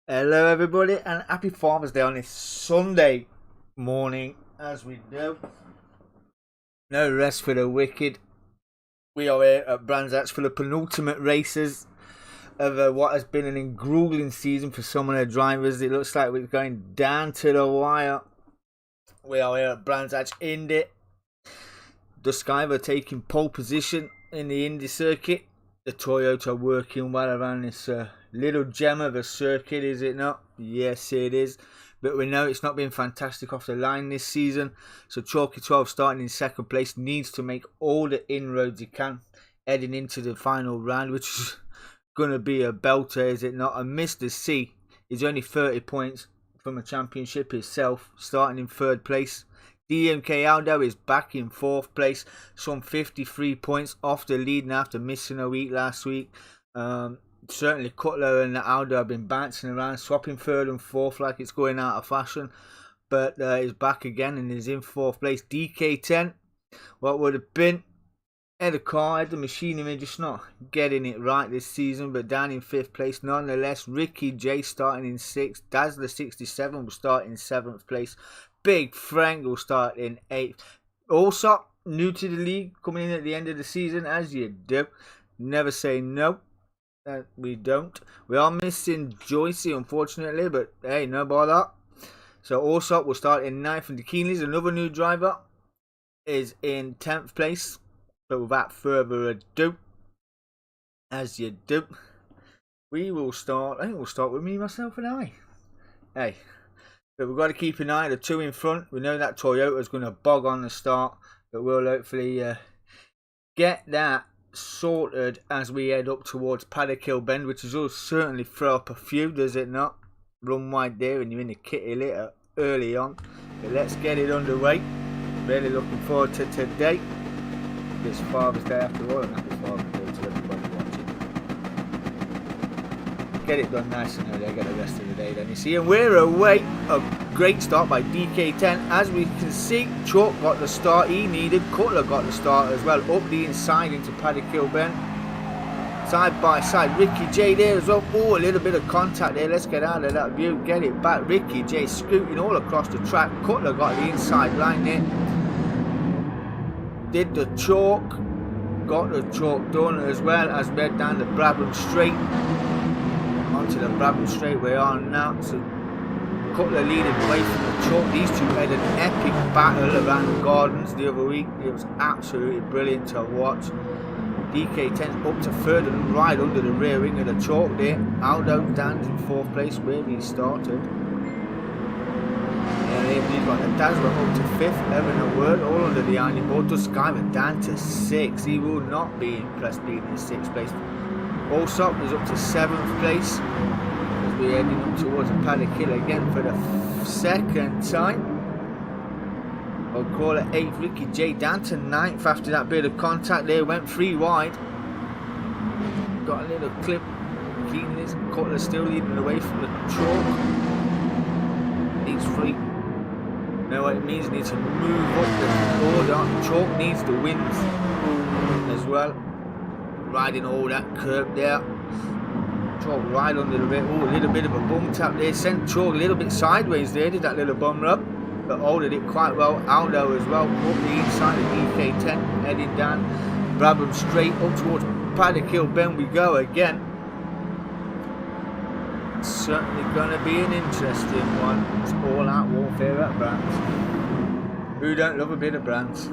Hello everybody and happy Father's Day on this Sunday morning as we do. No rest for the wicked. We are here at Brands Hatch for the penultimate races of what has been an grueling season for some of the drivers. It looks like we're going down to the wire. We are here at Brands Hatch Indy. D.M.K.R.C taking pole position in the Indy circuit. The Toyota working well around this little gem of a circuit, is it not? Yes, it is. But we know it's not been fantastic off the line this season. So Chalky 12 starting in second place needs to make all the inroads he can heading into the final round, which is going to be a belter, is it not? And Mr. C is only 30 points from a championship itself, starting in third place. D.M.K.R. is back in fourth place, some 53 points off the lead after missing a week last week. Certainly Cutler and Aldo have been bouncing around, swapping third and fourth like it's going out of fashion. But he's back again and is in fourth place. DK10, what would have been had a car, had the machinery, just not getting it right this season, but down in fifth place nonetheless. Ricky J starting in sixth. Dazzler 67 will start in seventh place. Big Frank will start in 8th. Also, new to the league, coming in at the end of the season, as you do. Never say no. We don't. We are missing Joycey, unfortunately, but hey, no bother. So, also, we'll start in 9th. And the Keenleys, another new driver, is in 10th place. But without further ado, as you do, we will start. I think we'll start with me, myself, and I. Hey. But we've got to keep an eye on the two in front. We know that Toyota is going to bog on the start. But we'll hopefully get that sorted as we head up towards Paddock Hill Bend. Which will certainly throw up a few, does it not? Run wide there and you're in the kitty litter early on. But let's get it underway. Really looking forward to today. It's Father's Day after all. And happy Father's Day to everybody watching. Get it done nice and early. I get the rest of the day then, you see. And we're away. A great start by DK10. As we can see, Chalk got the start he needed. Cutler got the start as well. Up the inside into Paddock Hill Bend. Side by side. Ricky J there as well. Oh, a little bit of contact there. Let's get out of that view. Get it back. Ricky J scooting all across the track. Cutler got the inside line there. Did the chalk. Got the chalk done as well as we head down the Brabham Straight. Onto the Brabham Straight we are now. So Cutler leading away from the chalk. These two had an epic battle around the gardens the other week. It was absolutely brilliant to watch. DK10 up to third and right under the rear wing of the chalk there. Aldo down in fourth place where he started. He's got the Dazzler up to 5th, having a word, all under the iron board. D.M.K.R.C down to 6th. He will not be impressed being in 6th place. Allsop is up to 7th place as we're heading up towards Paddock Hill again for the second time. I'll call it 8th. Ricky J down to 9th after that bit of contact there. Went 3 wide. Got a little clip. Keenleys. Cutler still leading away from the chalk. Needs 3. Know what it means? Needs to move up the order. Chalk needs the wins as well. Riding all that curb there. Chalk right under the rear. Oh, a little bit of a bum tap there. Sent Chalk a little bit sideways there. Did that little bum rub. But holding it quite well. Aldo as well. Up the inside of DK10. Heading down Brabham Straight up towards Paddock Hill Bend we go again. It's certainly going to be an interesting one. It's all out warfare at Brands. Who don't love a bit of Brands?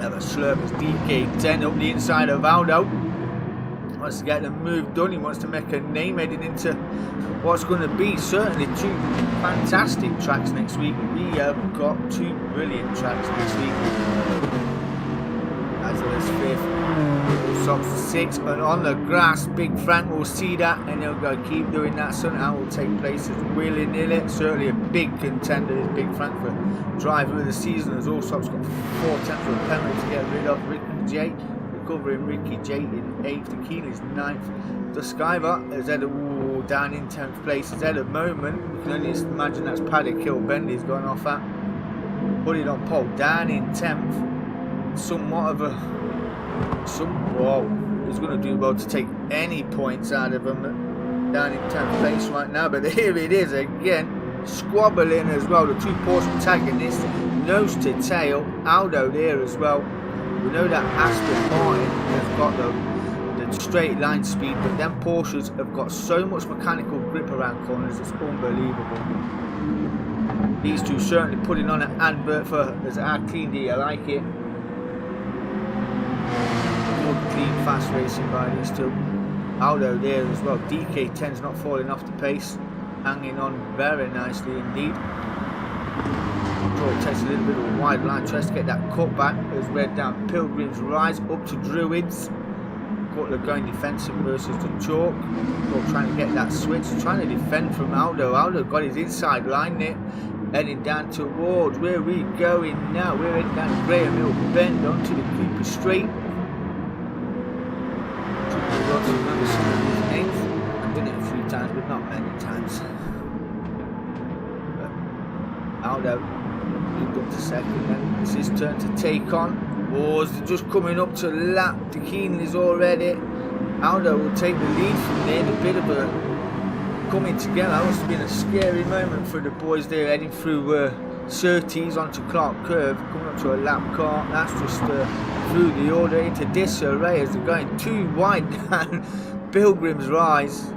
Have a slurp as DK10 up the inside of Aldo. Wants to get the move done. He wants to make a name heading into what's going to be certainly 2 fantastic tracks next week. We have got 2 brilliant tracks next week. As well as 5th, Sox 6th, and on the grass, Big Frank will see that and he'll go keep doing that. Somehow will take place as willy-nilly. Certainly a big contender is Big Frank for driver of the season, as Allsop's got 4 attempts for a penalty to get rid of. Ricky J recovering Ricky J in 8th, the Keeney's 9th. D.M.K.R.C is down in 10th place. Is at the moment, we can only imagine that's Paddock Hill Bend he's gone off at. Put it on pole, down in 10th. Somewhat of a Whoa, he's going to do well to take any points out of him down in 10th place right now. But here it is again, squabbling as well. The two Porsche protagonists, nose to tail. Aldo there as well. We know that Aston Martin has got the straight line speed, but them Porsches have got so much mechanical grip around corners, it's unbelievable. These two certainly putting on an advert for as how clean do you like it. Good, clean, fast racing by these two. Aldo there as well. DK10's not falling off the pace, hanging on very nicely indeed. Takes a little bit of a wide line, tries to get that cut back as we're down Pilgrim's Rise up to Druids. Cutler going defensive versus the Chalk. Trying to get that switch, trying to defend from Aldo. Aldo got his inside line there, heading down towards where we going now. We're heading down Graham Hill Bend onto the Cooper Straight. Remember some of these names. I've done it a few times, but not many times. But Aldo moved up to second, then it's his turn to take on. Oh, they're just coming up to lap the Keenleys already. Aldo will take the lead from there. A bit of a coming together. That must have been a scary moment for the boys there, heading through Surtees onto Clark Curve, coming up to a lap car. That's just through the order into disarray as they're going too wide down Pilgrim's Rise.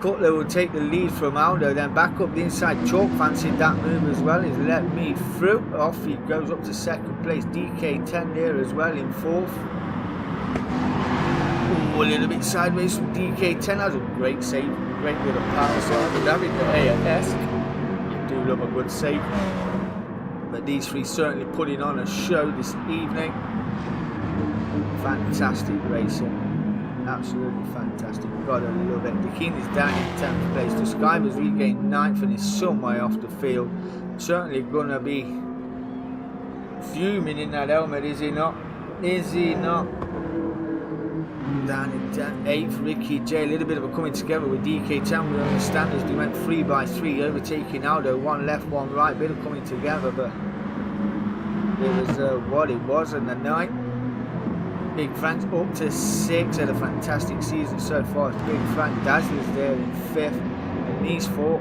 Cutler will take the lead from Aldo, then back up the inside. Chalk fancied that move as well. He's let me through. Off he goes up to second place. DK10 there as well in fourth. Ooh, a little bit sideways from DK10. That's a great save. Great bit of power. So I'm having the A&S. You do love a good save. But these three certainly putting on a show this evening. Fantastic racing. Absolutely fantastic. Gotta love it. The King is down in 10th place. The Skyver's regained 9th and is some way off the field. Certainly gonna be fuming in that helmet, is he not? Is he not? Down in 8th, Ricky J. A little bit of a coming together with DK10. We understand as they went 3 by 3, overtaking Aldo. One left, one right. Bit of coming together, but it was what it was in the night. Big Frank's up to 6, had a fantastic season so far. Big Frank Dazzler's there in 5th, and these 4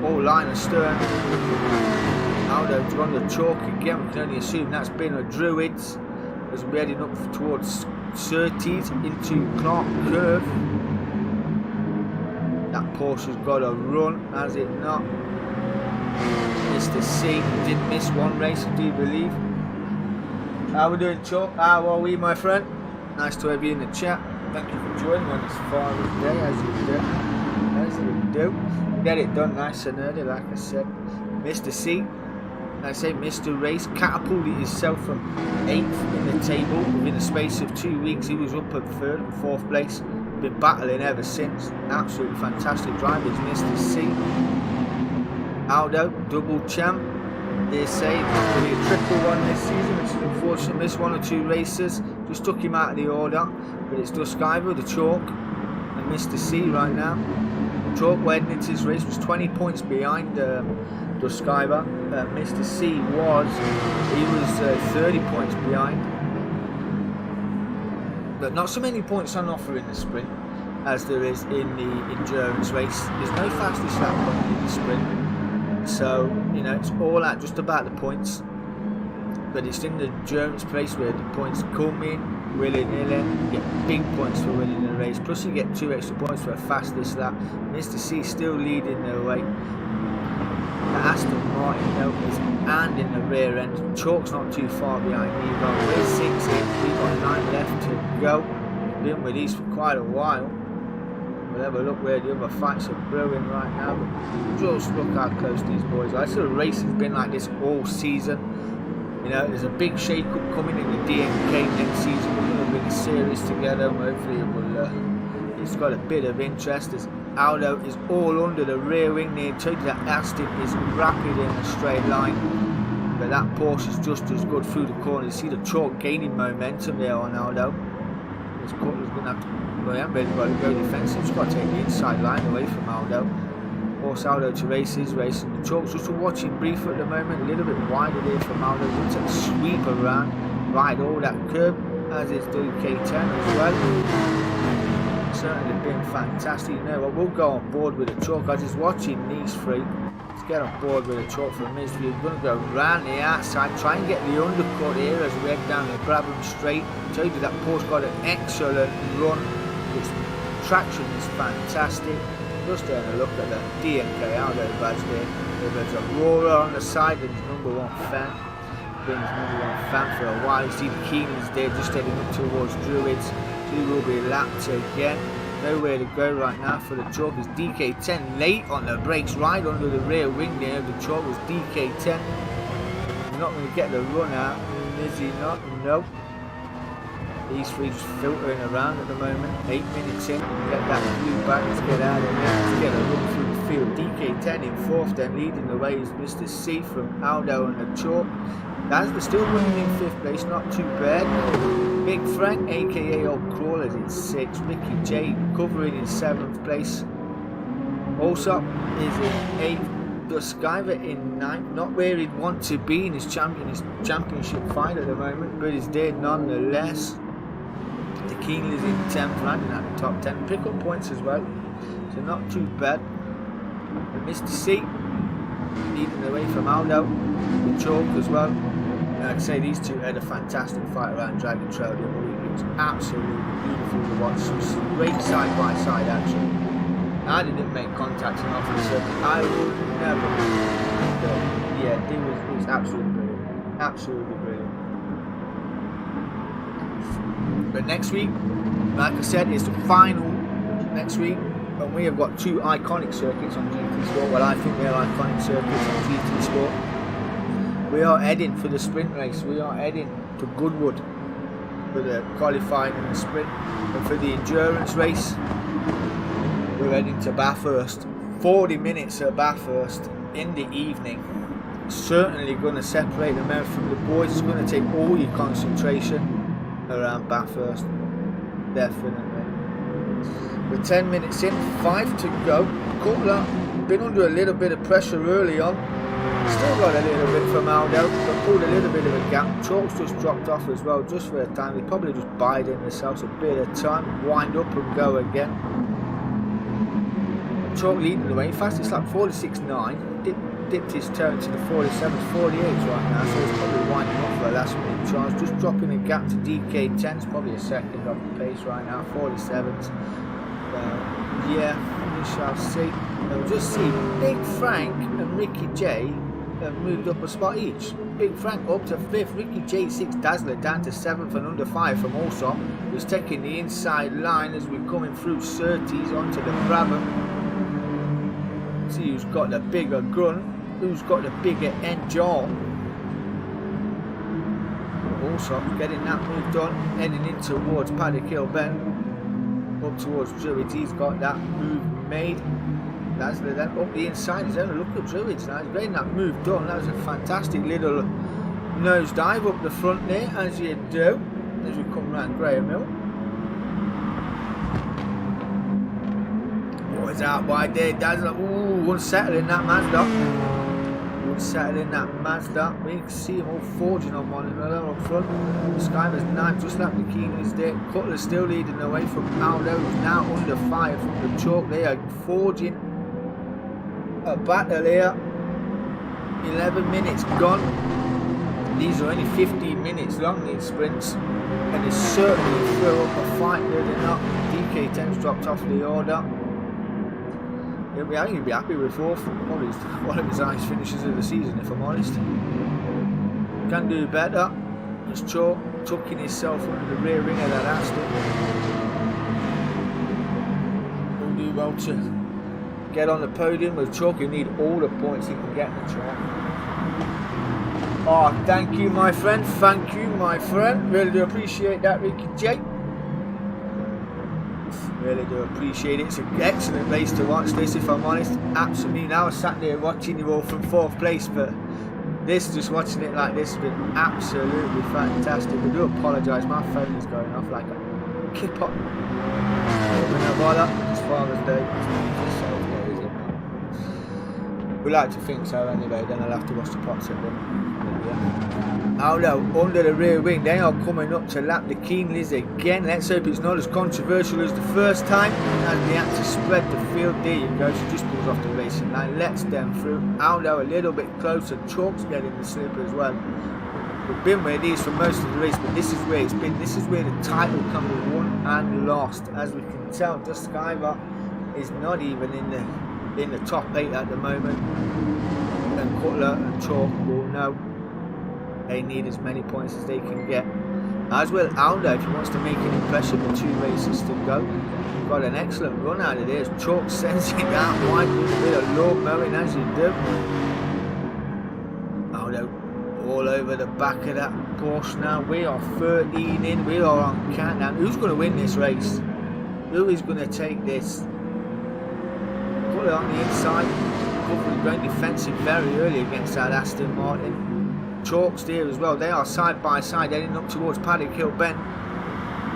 all line astern. Aldo's on the chalk again. We can only assume that's been a Druids as we're heading up towards Surtees into Clark Curve. That Porsche's got a run, has it not? Mr. C didn't miss one race, I do believe. How we doing, Chalk? How are we, my friend? Nice to have you in the chat. Thank you for joining on this Father's Day, as you do. As you do. Get it done nice and early, like I said. Mr. C, like I say, Mr. Race, catapulted himself from 8th in the table. Within the space of 2 weeks, he was up at 3rd and 4th place. Been battling ever since. Absolutely fantastic drivers, Mr. C. Aldo, double champ. They say it's going to be a triple one this season, which is unfortunate. Missed 1 or 2 races, just took him out of the order. But it's Duskiver, the Chalk, and Mr. C right now. Chalk, when into his race, was 20 points behind Duskiver. Mr. C was 30 points behind. But not so many points on offer in the sprint as there is in the endurance race. There's no fastest lap in the sprint. So, you know, it's all at just about the points, but it's in the endurance place where the points come in willy-nilly. You get big points for winning the race, plus you get 2 extra points for a fastest lap. Mr. C still leading the way. The Aston Martin though is and in the rear end. Chalk's not too far behind either. We're 6 in, we've got 9 left to go. Been with these for quite a while. We'll have a look where the other fights are brewing right now, but just look how close these boys are. This sort of race has been like this all season. You know, there's a big shake-up coming in the D.M.K. next season. We're going to bring a series together. Hopefully it will, it's got a bit of interest as Aldo is all under the rear wing there. Told you that Aston is rapid in a straight line, but that Porsche is just as good through the corner. You see the Chalk gaining momentum there on Aldo. This Cutler's going to have to, well, he hasn't really got to go defensive. He's got to take the inside line away from Aldo. Force Aldo to race his race, and the Chalk's just watching brief at the moment, a little bit wider there from Aldo. He'll take a sweep around, ride all that curb, as is D.M.K.R.C as well. Certainly been fantastic. You know what, we'll go on board with the truck. I was just watching these three. Let's get on board with the truck for a minute. We're going to go round the outside, try and get the undercut here as we head down the Brabham Straight. I told you that Porsche got an excellent run. Its traction is fantastic. Just having a look at the D.M.K.R.C badge there. There's a roarer on the side of his #1 fan. Been his #1 fan for a while. You see the Keenans there just heading up towards Druids. He will be lapped again. Nowhere to go right now for the truck. Is D.K.R.C late on the brakes right under the rear wing there of the truck. Was D.K.R.C. He's not going to get the run out. Is he not? Nope. These three just filtering around at the moment. 8 minutes in, get that blue back. Let's get out of there. Let's get a run through the field. D.K.R.C in 4th, then leading the way is Mr. C from Aldo and the chalk. Dazzler still running in 5th place, not too bad. Big Frank, aka Old Crawlers, in 6th. Ricky J covering in 7th place. Allsop is in 8th. Duskiver in 9th. Not where he'd want to be in his championship fight at the moment, but he's there nonetheless. The Keenley's in 10th, landing at the top 10. Pick up points as well, so not too bad. And Mr. C leading the way from Aldo, the chalk as well. And I'd say these two had a fantastic fight around Dragon Trail the other week. It was absolutely beautiful to watch. Some great side by side action. I didn't make contact enough for the circuit. I would never. But yeah, it was absolutely brilliant. Absolutely brilliant. But next week, like I said, is the final next week. And we have got 2 iconic circuits on GT Sport. Well, I think they're iconic circuits on GT Sport. We are heading for the sprint race. We are heading to Goodwood for the qualifying and the sprint. And for the endurance race, we're heading to Bathurst. 40 minutes at Bathurst in the evening. Certainly going to separate the men from the boys. It's going to take all your concentration around Bathurst. Definitely. We're 10 minutes in, 5 to go. Cutler been under a little bit of pressure early on. Still got a little bit from Aldo, but pulled a little bit of a gap. Chalk's just dropped off as well, just for a time. They probably just biding themselves a bit of time. Wind up and go again. Chalk leading the way. In fact, it's like 46.9. Dipped his toe into the 47s, 48s right now, so it's probably winding up for a last minute charge. Just dropping a gap to D.K.R.C. It's probably a second off the pace right now, 47s. Yeah, we shall see. We'll just see Big Frank and Ricky J have moved up a spot each. Big Frank up to 5th, Ricky J 6, Dazzler down to 7th and under 5 from Allsop, who's taking the inside line as we're coming through Surtees onto the Brabham. See who's got the bigger gun, who's got the bigger engine. Allsop getting that moved on, heading in towards Paddock Hill Bend. Up towards Druids, he's got that move made. Dazzler then up the inside. He's having a look at Druids now. He's getting that move done. That was a fantastic little nose dive up the front there, as you do, as we come round Graham Hill. Boys out wide there. Dazzler, ooh, unsettling that Mazda. Unsettling that Mazda. We can see them all forging on one another up front. Skyler's 9, just like the Keenan's there. Cutler's still leading the way from Aldo, who's now under 5 from the chalk. They are forging a battle here. 11 minutes gone. These are only 15 minutes long, these sprints, and it's certainly throw up a fight building up. D.K.R.C's dropped off the order. I think he'll be happy with 4th. Probably one of his highest finishes of the season, if I'm honest. Can do better. Just tucking himself under the rear wing of that Aston. Will do well to get on the podium. With Chalk, he'll need all the points he can get in the track. Oh, thank you, my friend. Thank you, my friend. Really do appreciate that, Ricky J. Really do appreciate it. It's an excellent race to watch this, if I'm honest. Absolutely. Now I sat there watching you all from 4th place, but this, just watching it like this, has been absolutely fantastic. I do apologise, my phone is going off like a kip up. No bother, it's Father's Day. We like to think so anyway, then I'll have to watch the pots at them. Yeah. Aldo under the rear wing. They are coming up to lap the Keenleys again. Let's hope it's not as controversial as the first time. As they had to spread the field. There you go. She just pulls off the racing line. Lets them through. Aldo a little bit closer. Chalk's getting the slip as well. We've been where it is for most of the race, but this is where it's been. This is where the title can be won and lost. As we can tell, D.M.K.R.C is not even in the top 8 at the moment. And Cutler and Chalk will know they need as many points as they can get. As will Aldo if he wants to make an impression with 2 races to go. Got an excellent run out of this. Chalk sends it down wide with a bit of low mowing as you do. Aldo all over the back of that Porsche now. We are 13 in. We are on countdown. Who's going to win this race? Who is going to take this? Put it on the inside. Covering great defensive very early against that Aston Martin. Chalk's there as well. They are side by side heading up towards Paddock Hill Bend.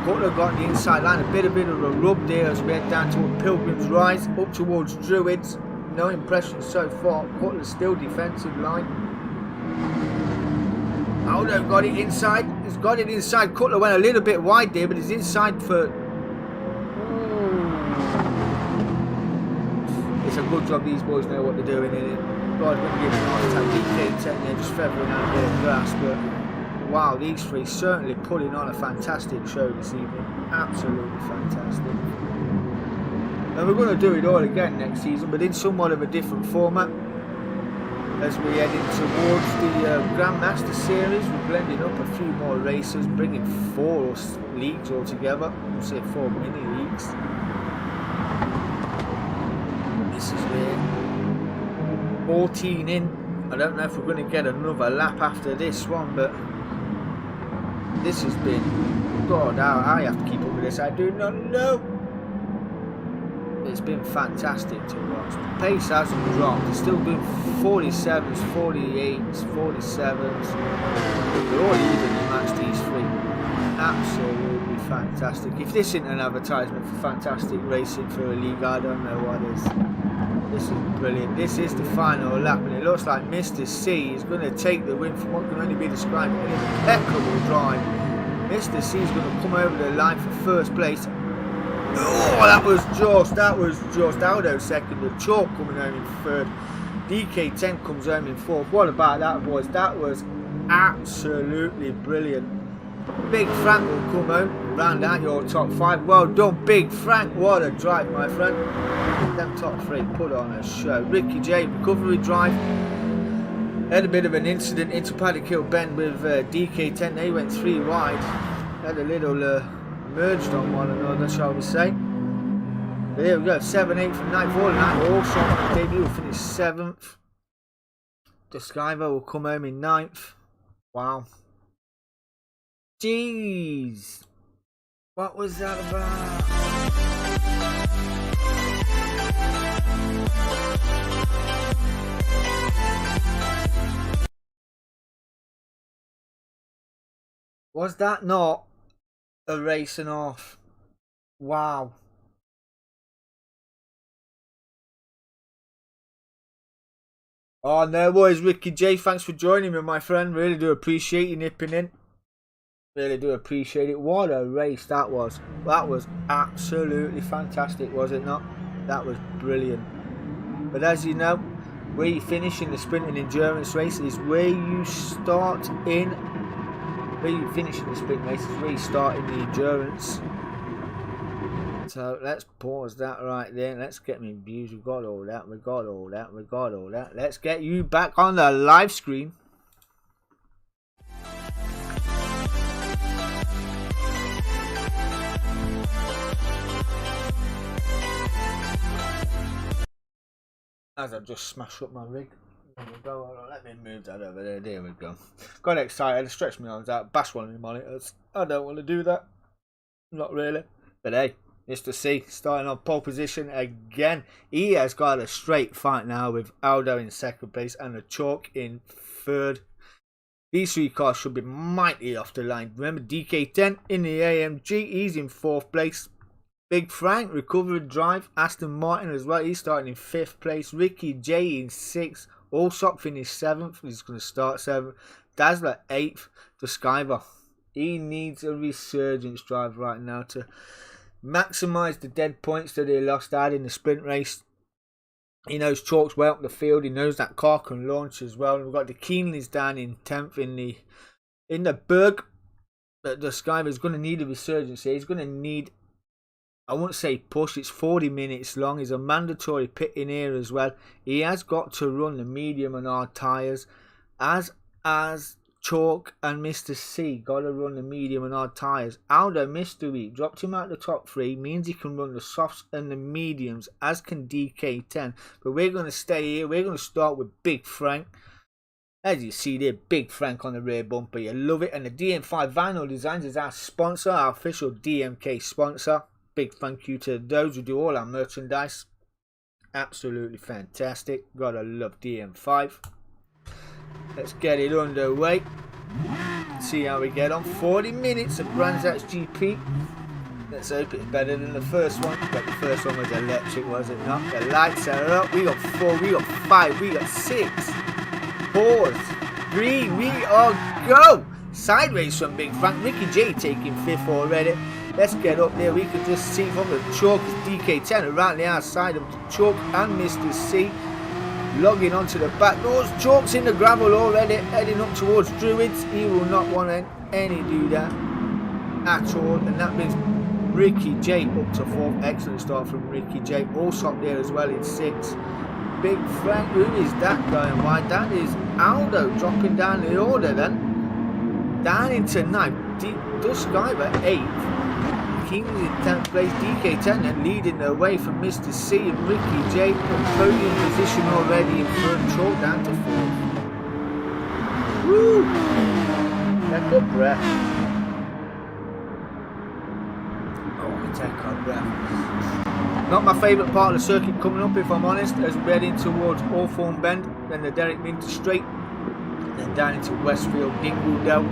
Cutler got the inside line. A bit of a rub there as we head down toward Pilgrim's Rise. Up towards Druids. No impression so far. Cutler's still defensive line. Aldo got it inside. He's got it inside. Cutler went a little bit wide there, but he's inside for... It's a good job these boys know what they're doing in it. God, I'm going to give him a nice time. D.K.R.C there just feathering out a bit of grass, but wow, these 3 certainly putting on a fantastic show this evening. Absolutely fantastic. And we're going to do it all again next season, but in somewhat of a different format. As we head in towards the Grandmaster Series, we're blending up a few more races, bringing 4 leagues all together. We'll say 4 mini leagues. This is where 14 in. I don't know if we're going to get another lap after this one, but this has been... God, I have to keep up with this. I do not know. It's been fantastic to watch. The pace hasn't dropped. They're still doing 47s, 48s, 47s. They're all evenly matched, these 3. Absolutely fantastic. If this isn't an advertisement for fantastic racing for a league, I don't know what is. This is brilliant. This is the final lap, and it looks like Mr. C is going to take the win from what can only be described as an impeccable drive. Mr. C is going to come over the line for first place. Oh, that was just Aldo second, the Chalk coming home in third. D.K.R.C comes home in fourth. What about that, boys? That was absolutely brilliant. Big Frank will come home, round out your top 5. Well done, Big Frank. What a drive, my friend. Them top 3 put on a show. Ricky J, recovery drive. Had a bit of an incident into Paddock Hill Bend with D.K.R.C. They went 3 wide. Had a little... merged on one another, shall we say. But here we go, 7-8 from 9-4 tonight. Also on the debut will finish 7th. D.M.K.R.C will come home in 9th. Wow. Jeez. What was that about? Was that not a race and off? Wow. Oh, no worries, Ricky J. Thanks for joining me, my friend. Really do appreciate you nipping in. Really do appreciate it. What a race that was. That was absolutely fantastic, was it not? That was brilliant. But as you know, where you finish in the sprint and endurance race is where you start in. Where you finish in the sprint race is where you start in the endurance. So let's pause that right there. Let's get me views. We've got all that. We've got all that. We've got all that. Let's get you back on the live screen. As I just smash up my rig. There we go. Let me move that over there. There we go. Got excited. I stretched my arms out. Bashed one of my monitors. I don't want to do that. Not really. But hey, Mr. C starting on pole position again. He has got a straight fight now with Aldo in second place and a Chalk in third. These 3 cars should be mighty off the line. Remember D.K.R.C in the AMG. He's in 4th place. Big Frank, recovery drive. Aston Martin as well. He's starting in 5th place. Ricky J in 6th. Allsop finished 7th. He's going to start 7th. Dazzler 8th to Skyver. He needs a resurgence drive right now to maximise the dead points that he lost out in the sprint race. He knows Chalk's well up the field. He knows that car can launch as well. We've got the Keenleys down in 10th in the Berg. But the Skyver's going to need a resurgence here. He's going to need, I won't say push, it's 40 minutes long. It's a mandatory pit in here as well. He has got to run the medium and hard tyres. As Chalk and Mr. C got to run the medium and hard tyres. Aldo Mystery dropped him out the top 3. Means he can run the softs and the mediums, as can DK10. But we're going to stay here. We're going to start with Big Frank. As you see there, Big Frank on the rear bumper. You love it. And the DM5 Vinyl Designs is our sponsor, our official DMK sponsor. Big thank you to those who do all our merchandise. Absolutely fantastic. Gotta love DM5. Let's get it underway. See how we get on. 40 minutes of Brands Hatch GP. Let's hope it's better than the first one. But the first one was electric, was it not? The lights are up. We got 4, we got 5, we got 6. 4, 3, we are go! Sideways from Big Frank. Ricky J taking 5th already. Let's get up there. We can just see from the Chalk is DK10 around the outside of the Chalk and Mr. C. Logging onto the back doors. Chalk's in the gravel already, heading up towards Druids. He will not want any do that at all. And that brings Ricky J up to 4th. Excellent start from Ricky J. Allsop there as well in 6th. Big Frank, who is that going wide? That is Aldo dropping down the order then. Down into 9th. Skyver 8th. Kings in 10th place. DK10 then leading the way from Mr. C and Ricky J. Podium position already in front. Chalk down to 4th. Woo! Take a breath. Oh, take a breath. Not my favourite part of the circuit coming up, if I'm honest, as we're heading towards Hawthorne Bend, then the Derek Minter Straight, then down into Westfield, Dingledale.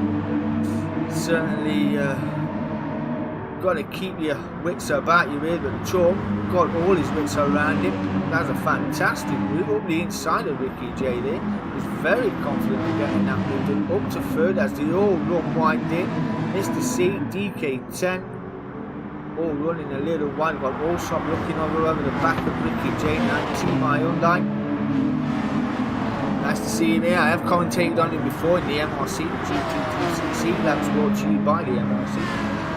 Certainly got to keep your wits about you here, but Chalk got all his wits around him. That's a fantastic move up the inside of Ricky J there. He's very confident in getting that move up to 3rd as they all run wide in. Mr. C, DK10. All running a little wide. We've got Allsop looking over the back of Ricky J now. Team INDY. Nice to see him here. I have commentated on him before in the M.R.C. the GT2CC. That was brought to you by the M.R.C.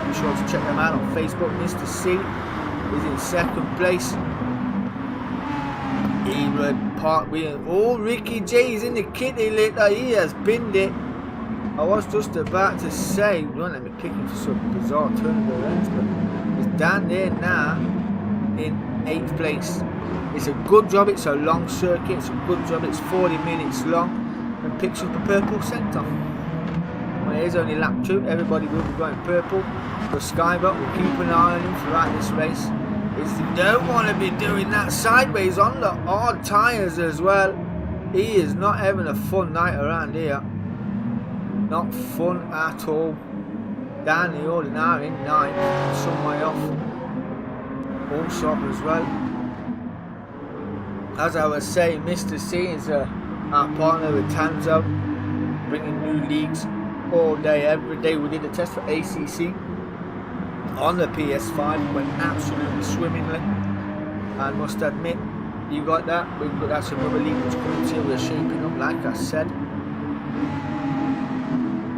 Be sure to check them out on Facebook. Mr. C is in 2nd place. Ricky J is in the kitty litter. He has binned it. I was just about to say, don't let me pick him for some bizarre turn of the lens, but he's down there now in 8th place. It's a good job, it's a long circuit, it's a good job, it's 40 minutes long and picks up a purple sector. Well, here's only lap 2, everybody will be going purple. The Skyver will keep an eye on him throughout this race. You don't want to be doing that sideways on the hard tyres as well. He is not having a fun night around here. Not fun at all. Down the order now in 9th, some way off. Allsop as well. As I was saying, Mr. C is our partner with Tanzo, bringing new leagues all day, every day. We did a test for ACC on the PS5, went absolutely swimmingly. I must admit, you got that. That's another league that's coming to you. We're shaping up, like I said.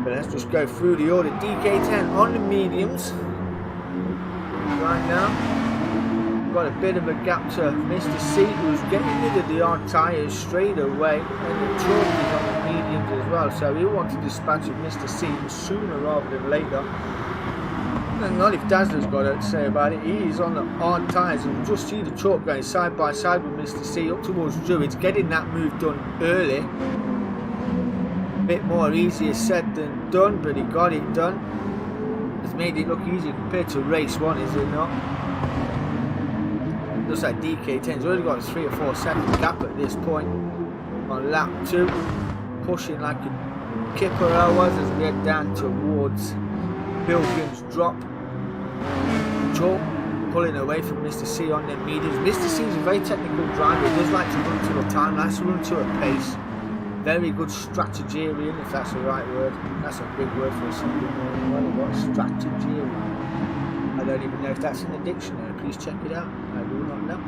But let's just go through the order. DK10 on the mediums right now. Got a bit of a gap to Mr. C, who's getting rid of the hard tyres straight away, and the Chalk is on the mediums as well. So he wants to dispatch of Mr. C sooner rather than later. And not if Dazzler's got to say about it. He is on the hard tyres, and just see the Chalk going side by side with Mr. C up towards Druids, getting that move done early. Bit more easier said than done, but he got it done. It's made it look easier compared to race 1, is it not? Looks like DK10's already got a 3 or 4 second gap at this point on lap 2, pushing like a kipper I was as we head down towards Pilgrim's Drop. Chalk pulling away from Mr. C on their mediums. Mr. C is a very technical driver. He does like to run to a time, likes to run to a pace. Very good strategarian, if that's the right word. That's a big word for a Sunday morning. Well, what strategarian? I don't even know if that's in the dictionary. Please check it out. I do not know. I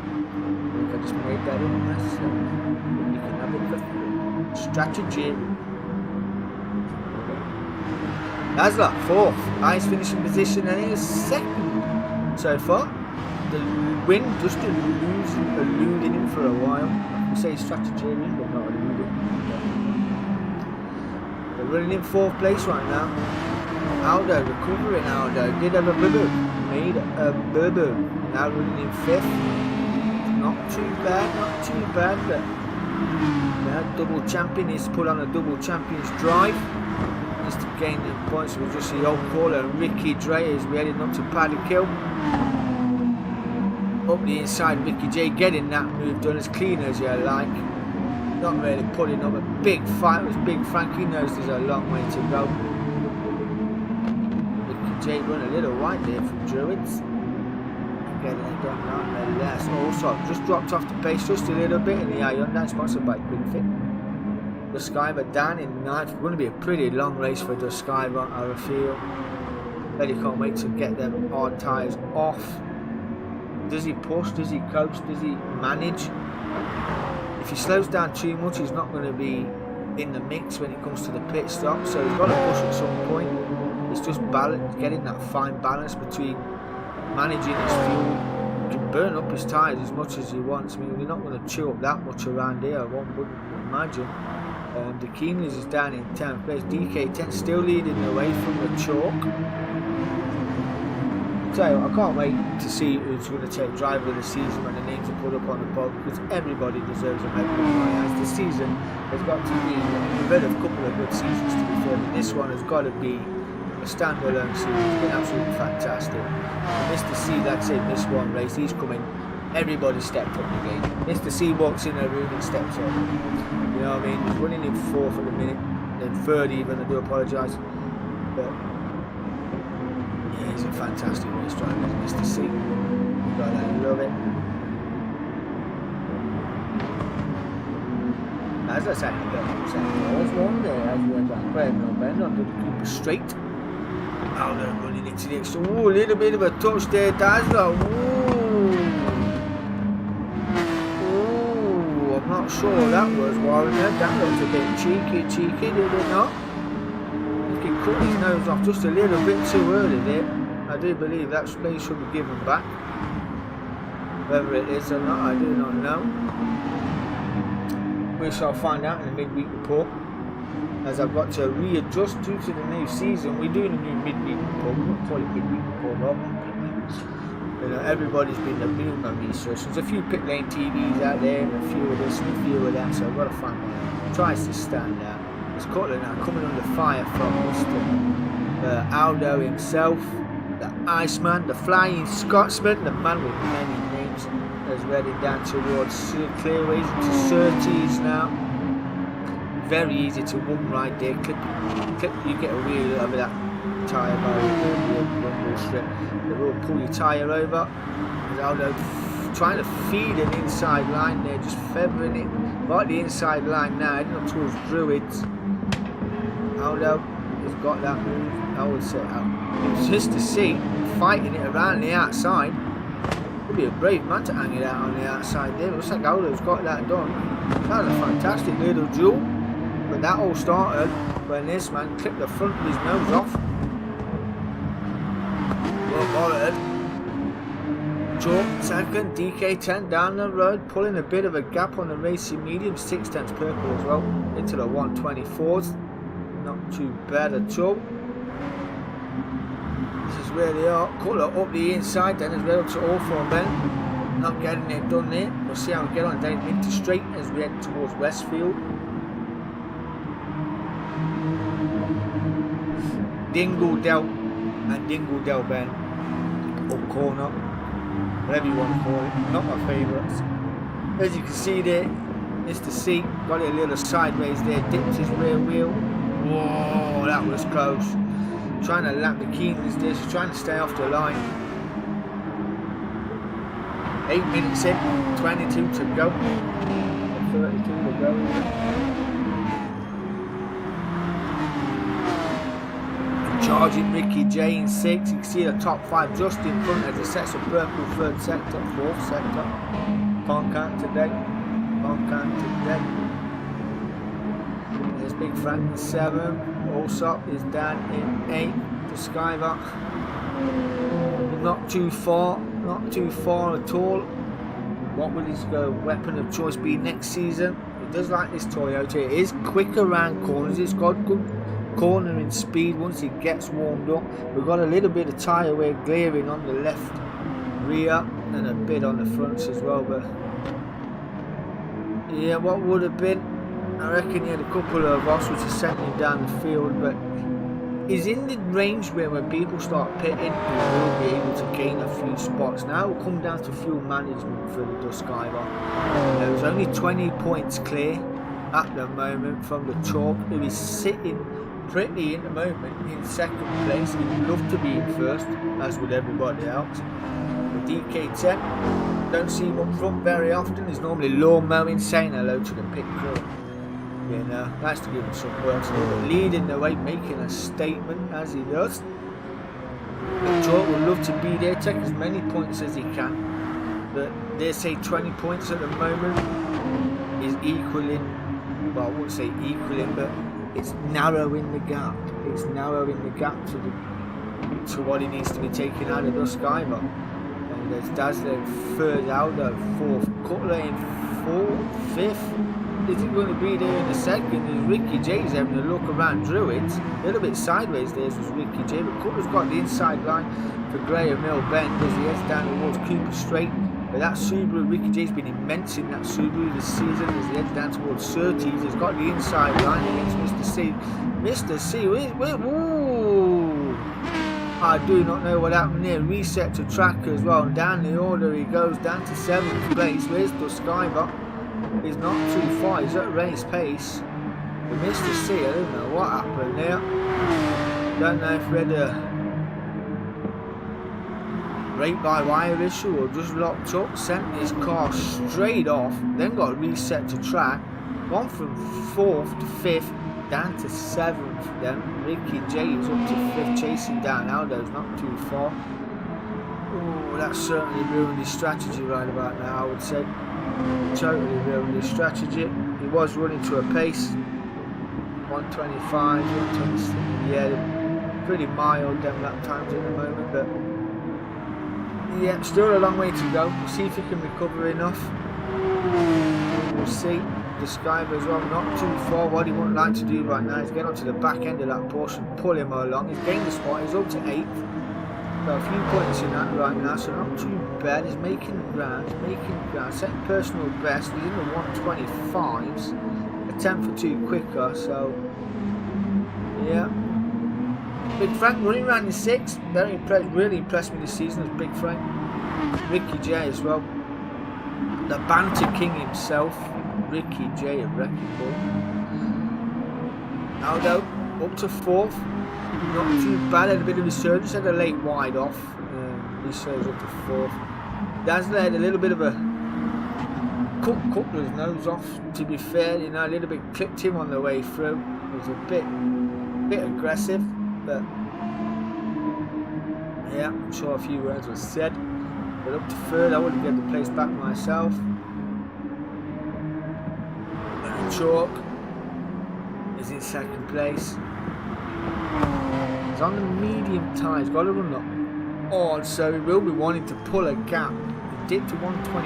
think I just made that up. That's, you can have it for strategarian. Nasla, 4th. Highest finishing position, and he is 2nd so far. The wind just eluding him for a while. We say strategarian, but not eluding. They're running in 4th place right now. Aldo, recovering Aldo. Did have a boo-boo. Made a boo-boo. Now running in 5th. Not too bad, but double champion needs to put on a double champion's drive. Needs to gain the points. We'll just see old caller Ricky Dre as we're heading up to Paddy Kill. Up the inside, Ricky J getting that move done as clean as you like. Not really putting up a big fight with Big Frank. He knows there's a long way to go. Ricky J run a little wide there from Druids. Getting it done nonetheless. Also, just dropped off the pace just a little bit in the Hyundai, sponsored by QuickFit. Duskiver down in 9th. Going to be a pretty long race for Duskiver, I feel. Really can't wait to get them hard tyres off. Does he push? Does he coach? Does he manage? If he slows down too much, he's not going to be in the mix when it comes to the pit stop. So he's got to push at some point. It's just balance, getting that fine balance between managing his fuel. He can burn up his tyres as much as he wants. I mean, we're not going to chew up that much around here, I wouldn't imagine. The Keenley's is down in 10th place. DK10 still leading the way from the chalk. So I can't wait to see who's going to take driver of the season when the names are put up on the board, because everybody deserves a medal in my eyes. This season has got to be, we've had a couple of good seasons to be fair, but this one has got to be a standalone season. It's been absolutely fantastic. Mr. C, like I say, missed one race. He's coming. Everybody stepped up the game. Mr. C walks in the room and steps up. You know what I mean? He's running in 4th at the minute, then 3rd even. I do apologise, but yeah, he's a fantastic race driver, Mr. C. But I love it. As I said, there's one there as we're bend onto the Cooper straight. Oh, they're running into the extra. Ooh, a little bit of a touch there, Dazzler. Ooh, I'm not sure that was Warren. That looked a bit cheeky, did it not? He cut his nose off just a little bit too early there. I do believe that space should be given back. Whether it is or not, I do not know. We shall find out in the midweek report, as I've got to readjust due to the new season. We're doing a new midweek report. We won't call it midweek report, rather than midweeks. You know, everybody's been doing my research. There's a few pit lane TVs out there, and a few of this and a few of that, so I've got to find one that tries to stand out. It's Cutler now coming under fire from Mr. Aldo himself, the Iceman, the Flying Scotsman, the man with many names, is heading down towards clearways into Surtees now. Very easy to one right there. Clip, you get a wheel over that tyre bar, the strip. They will pull your tyre over. And Aldo trying to feed an inside line there, just feathering it right the inside line now, heading up towards Druids. Aldo has got that move. I would say it's just to see fighting it around the outside. Could be a brave man to hang it out on the outside there. It looks like Aldo's got that done. That was a fantastic little duel. But that all started when this man clipped the front of his nose off. Well bothered. Chalk 2nd, DK10 down the road, pulling a bit of a gap on the racing medium, 6/10 purple as well, into the 124s. Not too bad at all. This is where they are. Cutler up the inside then as well to all 4 men. Not getting it done there. We'll see how we get on down into straight as we head towards Westfield. Dingledell and Dingledell Ben up corner, whatever you want to call it, not my favourites. As you can see there, Mr. C got it a little sideways there, dipped his rear wheel. Whoa, that was close. Trying to lap the Keenley's there, she's trying to stay off the line. 8 minutes in, 22 to go, 32 to go. Sergeant Ricky J in 6. You can see the top 5 just in front as he sets a purple 3rd sector, 4th sector. Can't count today. Can't count today. There's Big Frank in 7. Allsop is down in 8. The Skyver. Not too far at all. What will his weapon of choice be next season? He does like this Toyota. It is quick around corners. It's got good cornering speed once it gets warmed up. We've got a little bit of tyre wear glaring on the left rear and a bit on the fronts as well. But yeah, what would have been, I reckon he had a couple of us which is sent him down the field, but he's in the range where when people start pitting, he will be able to gain a few spots. Now it will come down to fuel management for the Duskiver. There's only 20 points clear at the moment from the chalk, who is sitting pretty in the moment in 2nd place. He would love to be in 1st, as would everybody else. The DK10, don't see him up front very often. He's normally lawn mowing, saying hello to the pit crew. You know, nice to give him some work to do, but leading the way, making a statement as he does. The chalk would love to be there, take as many points as he can, but they say 20 points at the moment is equaling, well, I wouldn't say equaling, but it's narrowing the gap. It's narrowing the gap to what he needs to be taking out of the Skyver. And there's Dazzler in 3rd, Aldo 4th, Cutler in 4th, 5th. Is he going to be there in a second? Is Ricky J's having a look around Druids? A little bit sideways there was Ricky J, but Cutler's got the inside line for Graham Mill Bend as he heads down towards Cooper Straight. But that Subaru, Ricky J's been immense in that Subaru this season as he heads down towards Surtees. He's got the inside line against Mr. C. Mr. C, ooh! I do not know what happened there. Reset to track as well. Down the order he goes, down to 7th place. Where's the Skyver? He's not too far, he's at race pace. But Mr. C, I don't know what happened there. Don't know if we had a rate by wire issue or just locked up. Sent his car straight off, then got reset to track. Gone from 4th to 5th, down to 7th. Then Ricky J is up to 5th, chasing down Aldo's not too far. Oh, that's certainly ruined his strategy right about now, I would say. Totally ruined his strategy. He was running to a pace 125, 126. Yeah, pretty mild them lap times at the moment, but yeah, still a long way to go. We'll see if he can recover enough. We'll see. The Skyver as well, not too far. What he wouldn't like to do right now is get onto the back end of that portion, pull him along. He's gained the spot, he's up to 8th. Got a few points in that right now, so not too bad. He's making ground, setting personal best. He's in the 125s, a 10th or 2 quicker, so yeah. Big Frank running around in 6th, very impressed, really impressed me this season as Big Frank. Ricky J as well, the banter king himself, Ricky J at Wrecking Ball. Aldo up to 4th. Not too bad, had a bit of resurgence, had a late wide off, resurged up to 4th. Dazzler had a little bit of a Cutler's nose off, to be fair, you know, a little bit clipped him on the way through. It was a bit aggressive, but yeah, I'm sure a few words were said. But up to 3rd, I would have get the place back myself. And Chalk is in 2nd place. He's on the medium tyres, got to run up on, so he will be wanting to pull a gap. He dipped to 124,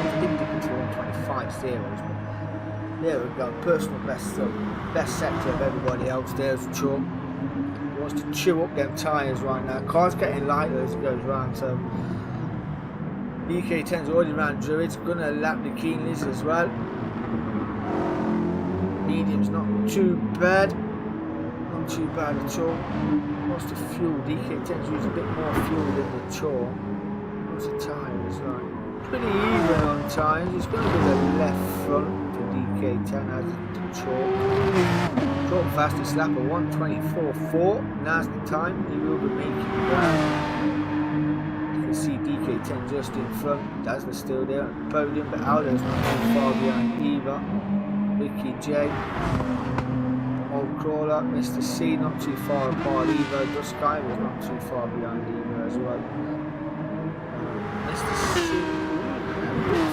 he did dip into 125 zeros, but there we go, personal best sector of everybody else. There's Chalk. He wants to chew up them tyres right now. Car's getting lighter as it goes round, so DK10's already around Druids, gonna lap the Keenleys as well. Medium's not too bad. Too bad at all. What's the fuel? DK10's using a bit more fuel than the Chalk. What's the tyres like? Pretty even on tyres. It's going to be the left front for DK10 as the Chalk. Chalk fastest lap of 124.4. Now's the time. He will be making ground. You can see DK10 just in front. Dazzler still there at the podium, but Aldo's not too far behind either. Ricky J old crawler. Mr. C not too far apart either. D.M.K.R.C was not too far behind either as well. Mr. C,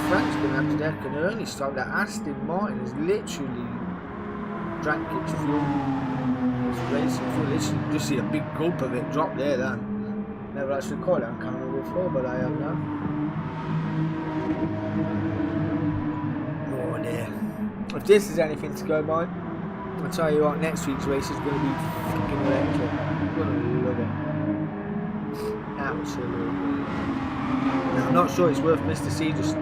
Frank's going to have to deck an early stop. That Aston Martin has literally drank its fuel. It's racing fuel. Literally just see a big gulp of it drop there then. Never actually caught it on camera before, but I have now. Oh dear. If this is anything to go by, I'll tell you what, next week's race is going to be fucking electric. I'm going to love it. Absolutely. Now, I'm not sure it's worth Mr. C just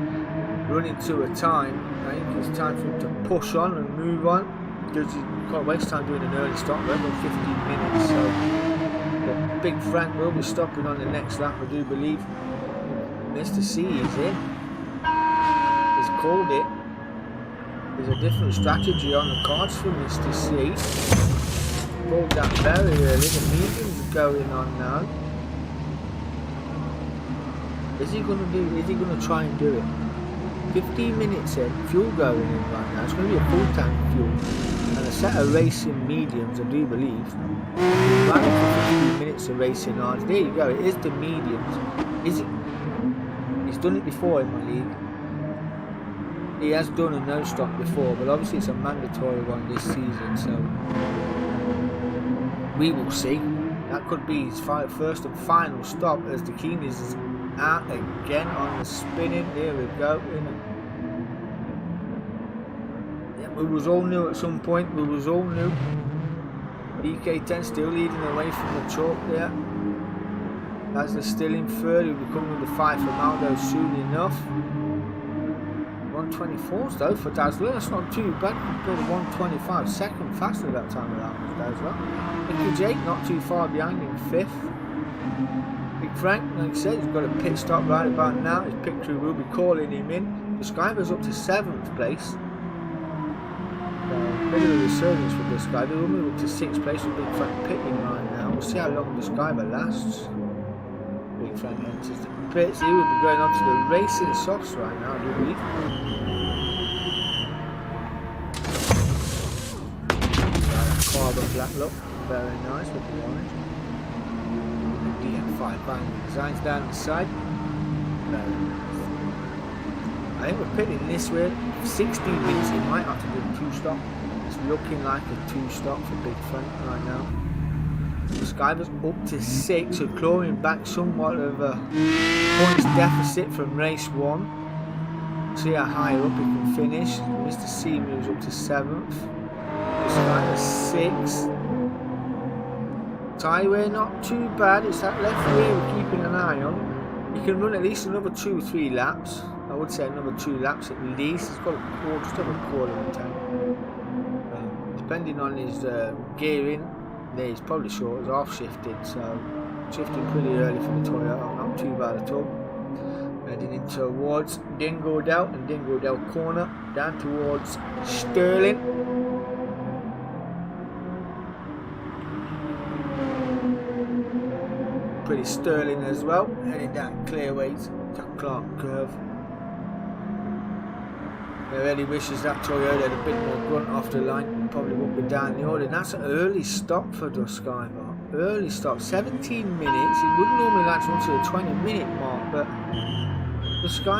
running to a time. I think it's time for him to push on and move on, because you can't waste time doing an early stop. We're about 15 minutes, so Big Frank will be stopping on the next lap, I do believe. Mr. C is in. He's called it. There's a different strategy on the cards for Mr. C. Called that very early. The mediums are going on now. Is he going to do? Is he going to try and do it? 15 minutes in, fuel going in right now. It's going to be a full tank of fuel and a set of racing mediums, I do believe. Running for 15 minutes of racing hards. There you go. It is the mediums. Is it? He's done it before in my league. He has done a no stop before, but obviously it's a mandatory one this season, so we will see. That could be his first and final stop as the Keenies is out again on the spinning. There we go. Yeah, we was all new at some point. We was all new. D.K.R.C still leading away from the chalk there. As they're still in third, he'll be coming with the fight for Maldo soon enough. 124s though for Dazzler, that's not too bad compared to 125, second faster that time around was Dazzler. Mickey Jake not too far behind in fifth. Big Frank, like I said, he's got a pit stop right about now. His pit crew will be calling him in. D.M.K.R.C up to 7th place. Bit of a resurgence for D.M.K.R.C. We'll move up to 6th place with Big Frank pitting right now. We'll see how long D.M.K.R.C lasts. Big Frank enters the pits. He will be going on to the racing softs right now, I do believe. Carbon black look, very nice with the orange. D.M.K.R.C banging designs down the side. Very nice. I think we're pitting this way. 16 minutes, he might have to do a 2-stop. It's looking like a 2-stop for Big Frank right now. D.M.K.R.C was up to 6, so clawing back somewhat of a points deficit from race 1. See how higher up he can finish. Mr. C moves up to 7th. D.M.K.R.C 6th. Tyreway not too bad. It's that left rear we're keeping an eye on. He can run at least another 2 or 3 laps. I would say another 2 laps at least. He's got just over a quarter of a tank. Depending on his gearing, there he's probably short as half shifted, so shifting pretty early for the Toyota, not too bad at all. Heading in towards Dingodale and Dingodale corner, down towards Sterling. Pretty Sterling as well, heading down Clearways, Jack Clark curve. I really wishes that Toyota had a bit more grunt off the line, probably won't be down the order. And that's an early stop for D.M.K.R.C. Early stop, 17 minutes. He wouldn't normally like to run to the 20-minute mark, but D.M.K.R.C.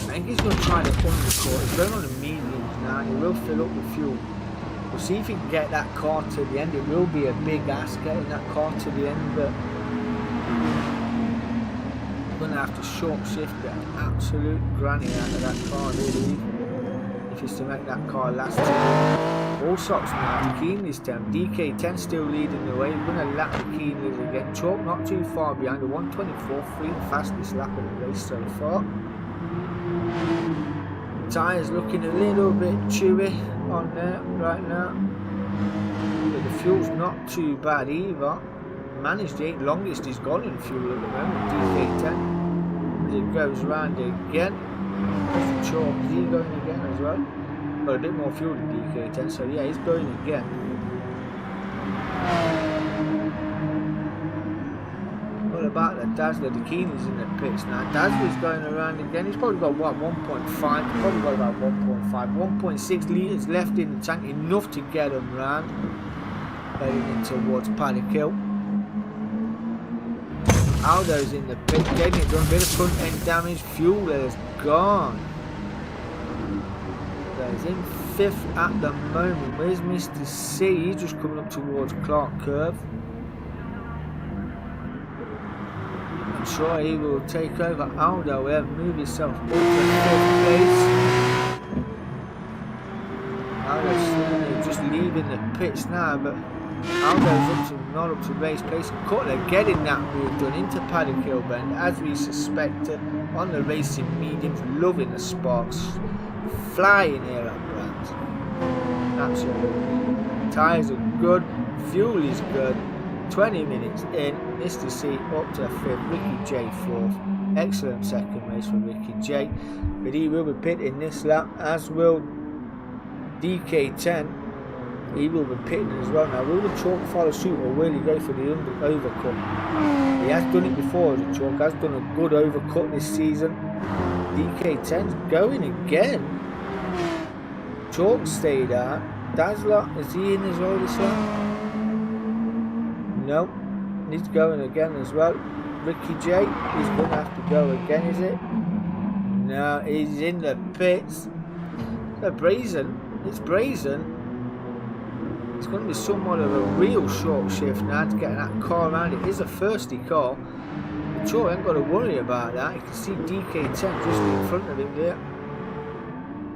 I think he's going to try the undercut. He's going on the mediums now, and he will fill up the fuel. We'll see if he can get that car to the end. It will be a big ask getting that car to the end, but going to have to short shift the absolute granny out of that car, really, if it's to make that car last. All stops now to Keenley's 10. D.K.R.C still leading the way. We're going to lap the Keenleys again. Chalk not too far behind. The 124.3, the fastest lap of the race so far. The tyres looking a little bit chewy on there right now, but the fuel's not too bad either. Managed the 8th longest he's got in fuel at the moment, D.K.R.C. As it goes round again. That's the chalk, is he going again as well? Got a bit more fuel than D.K.R.C, so yeah, he's going again. Got a about the Dazzler. The Keeney's in the pits now. Dazzler's going around again. He's probably got what, 1.5? Probably got about 1.5. 1.6 litres left in the tank, enough to get him round. Heading in towards Paddock Hill. Aldo's in the pit, getting it done. A bit of front end damage. Fuel is gone. He's in 5th at the moment. Where's Mr. C? He's just coming up towards Clark Curve. I'm sure he will take over Aldo. Will move himself up to 5th place. Aldo's just leaving the pits now, but Aldo's not up to race place. Cutler getting that move done into Paddock Hill Bend as we suspected on the racing mediums, loving the sparks. Flying here at Brands. Absolutely. Tyres are good, fuel is good. 20 minutes in, Mr. C up to 5th, Ricky J 4th. Excellent second race for Ricky J. But he will be pitting this lap, as will DK10. He will be pitting as well. Now, will the chalk follow suit, or will he go for the overcut? He has done it before, the chalk has done a good overcut this season. DK10's going again. Chalk stayed out. Dazzler, is he in as well this lap? No. He's going again as well. Ricky J, he's going to have to go again, is it? No, he's in the pits. They're brazen. It's brazen. It's going to be somewhat of a real short shift now to get that car around. It is a thirsty car. The Chalk ain't got to worry about that. You can see DK10 just in front of him there.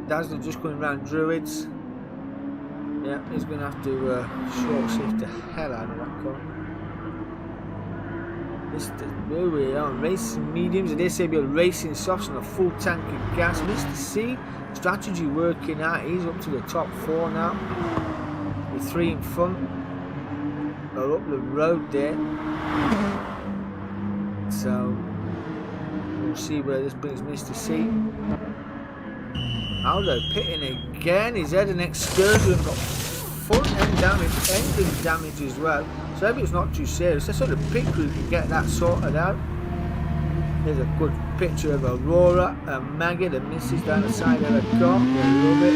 Dazzler just going around Druids. Yeah, he's going to have to short shift the hell out of that car. Where we are, racing mediums, and they say we're racing softs on a full tank of gas. Mr. C, strategy working out. He's up to the top 4 now. With 3 in front. Or up the road there. So we'll see where this brings Mr. C. Aldo pitting again. He's had an excursion, got front end damage, engine damage as well. So maybe it's not too serious. Let's sort of pit crew can get that sorted out. There's a good picture of Aurora and Maggie, the missus down the side of her car. I love it.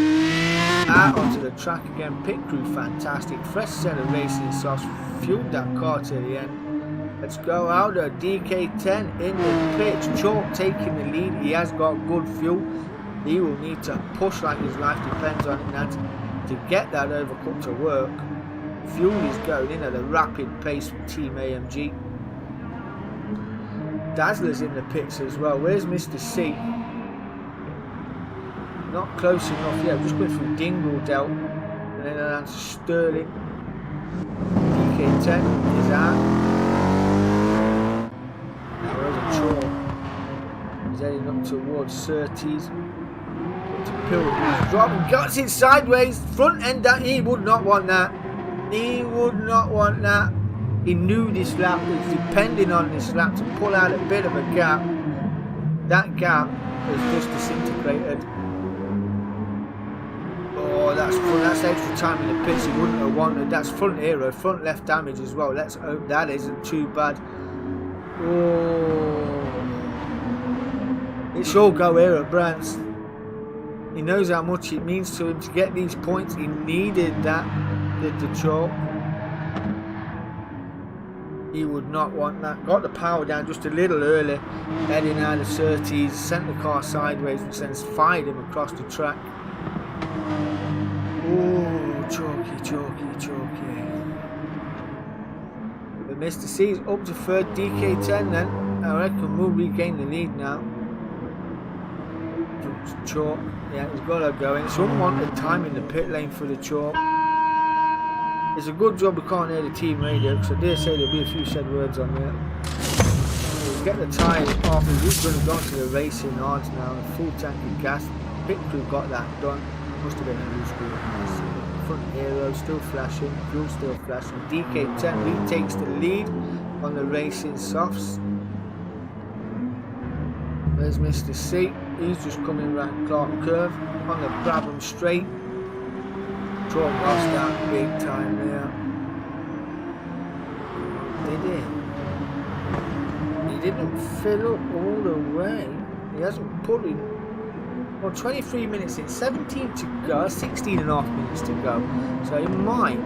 Out onto the track again. Pit crew fantastic. Fresh set of racing softs. Fueled that car to the end. Let's go Aldo. DK10 in the pitch. Chalk taking the lead. He has got good fuel. He will need to push like his life depends on it now to get that overcut to work. Fuel is going in at a rapid pace from Team AMG. Dazzler's in the pits as well. Where's Mr. C? Not close enough yet. Just going through Dingledale and then down to Sterling. DK10 is out. Now where's a Chalk? He's heading up towards Surtees. He's dropping, got it sideways, front end that he would not want that. He would not want that. He knew this lap was depending on this lap to pull out a bit of a gap. That gap was just disintegrated. Oh, that's extra time in the pits he wouldn't have wanted. That's front aero, front left damage as well. Let's hope that isn't too bad. Oh, it's all go here at Brands. He knows how much it means to him to get these points. He needed that, did the Chalk. He would not want that. Got the power down just a little early, heading out of Surtees, sent the car sideways, which then fired him across the track. Oh, chalky. But Mr. C is up to 3rd, DK10 then. I reckon we'll regain the lead now. Chalk, yeah, he's got to go in. It's unwanted time in the pit lane for the Chalk. It's a good job we can't hear the team radio, because I dare say there'll be a few said words on there. We'll get the tyres off. He's going to go to the racing hards now. A full tank of gas. Pit crew got that done. Must have been a loose wheel. Front aero still flashing. Fuel still flashing. DK10 retakes the lead on the racing softs. There's Mr. C. He's just coming around Clark Curve on the Brabham straight. Chalk lost that big time there. Did he? he didn't fill up all the way. He hasn't put in. Well, 23 minutes in, 17 to go, 16 and a half minutes to go. So he might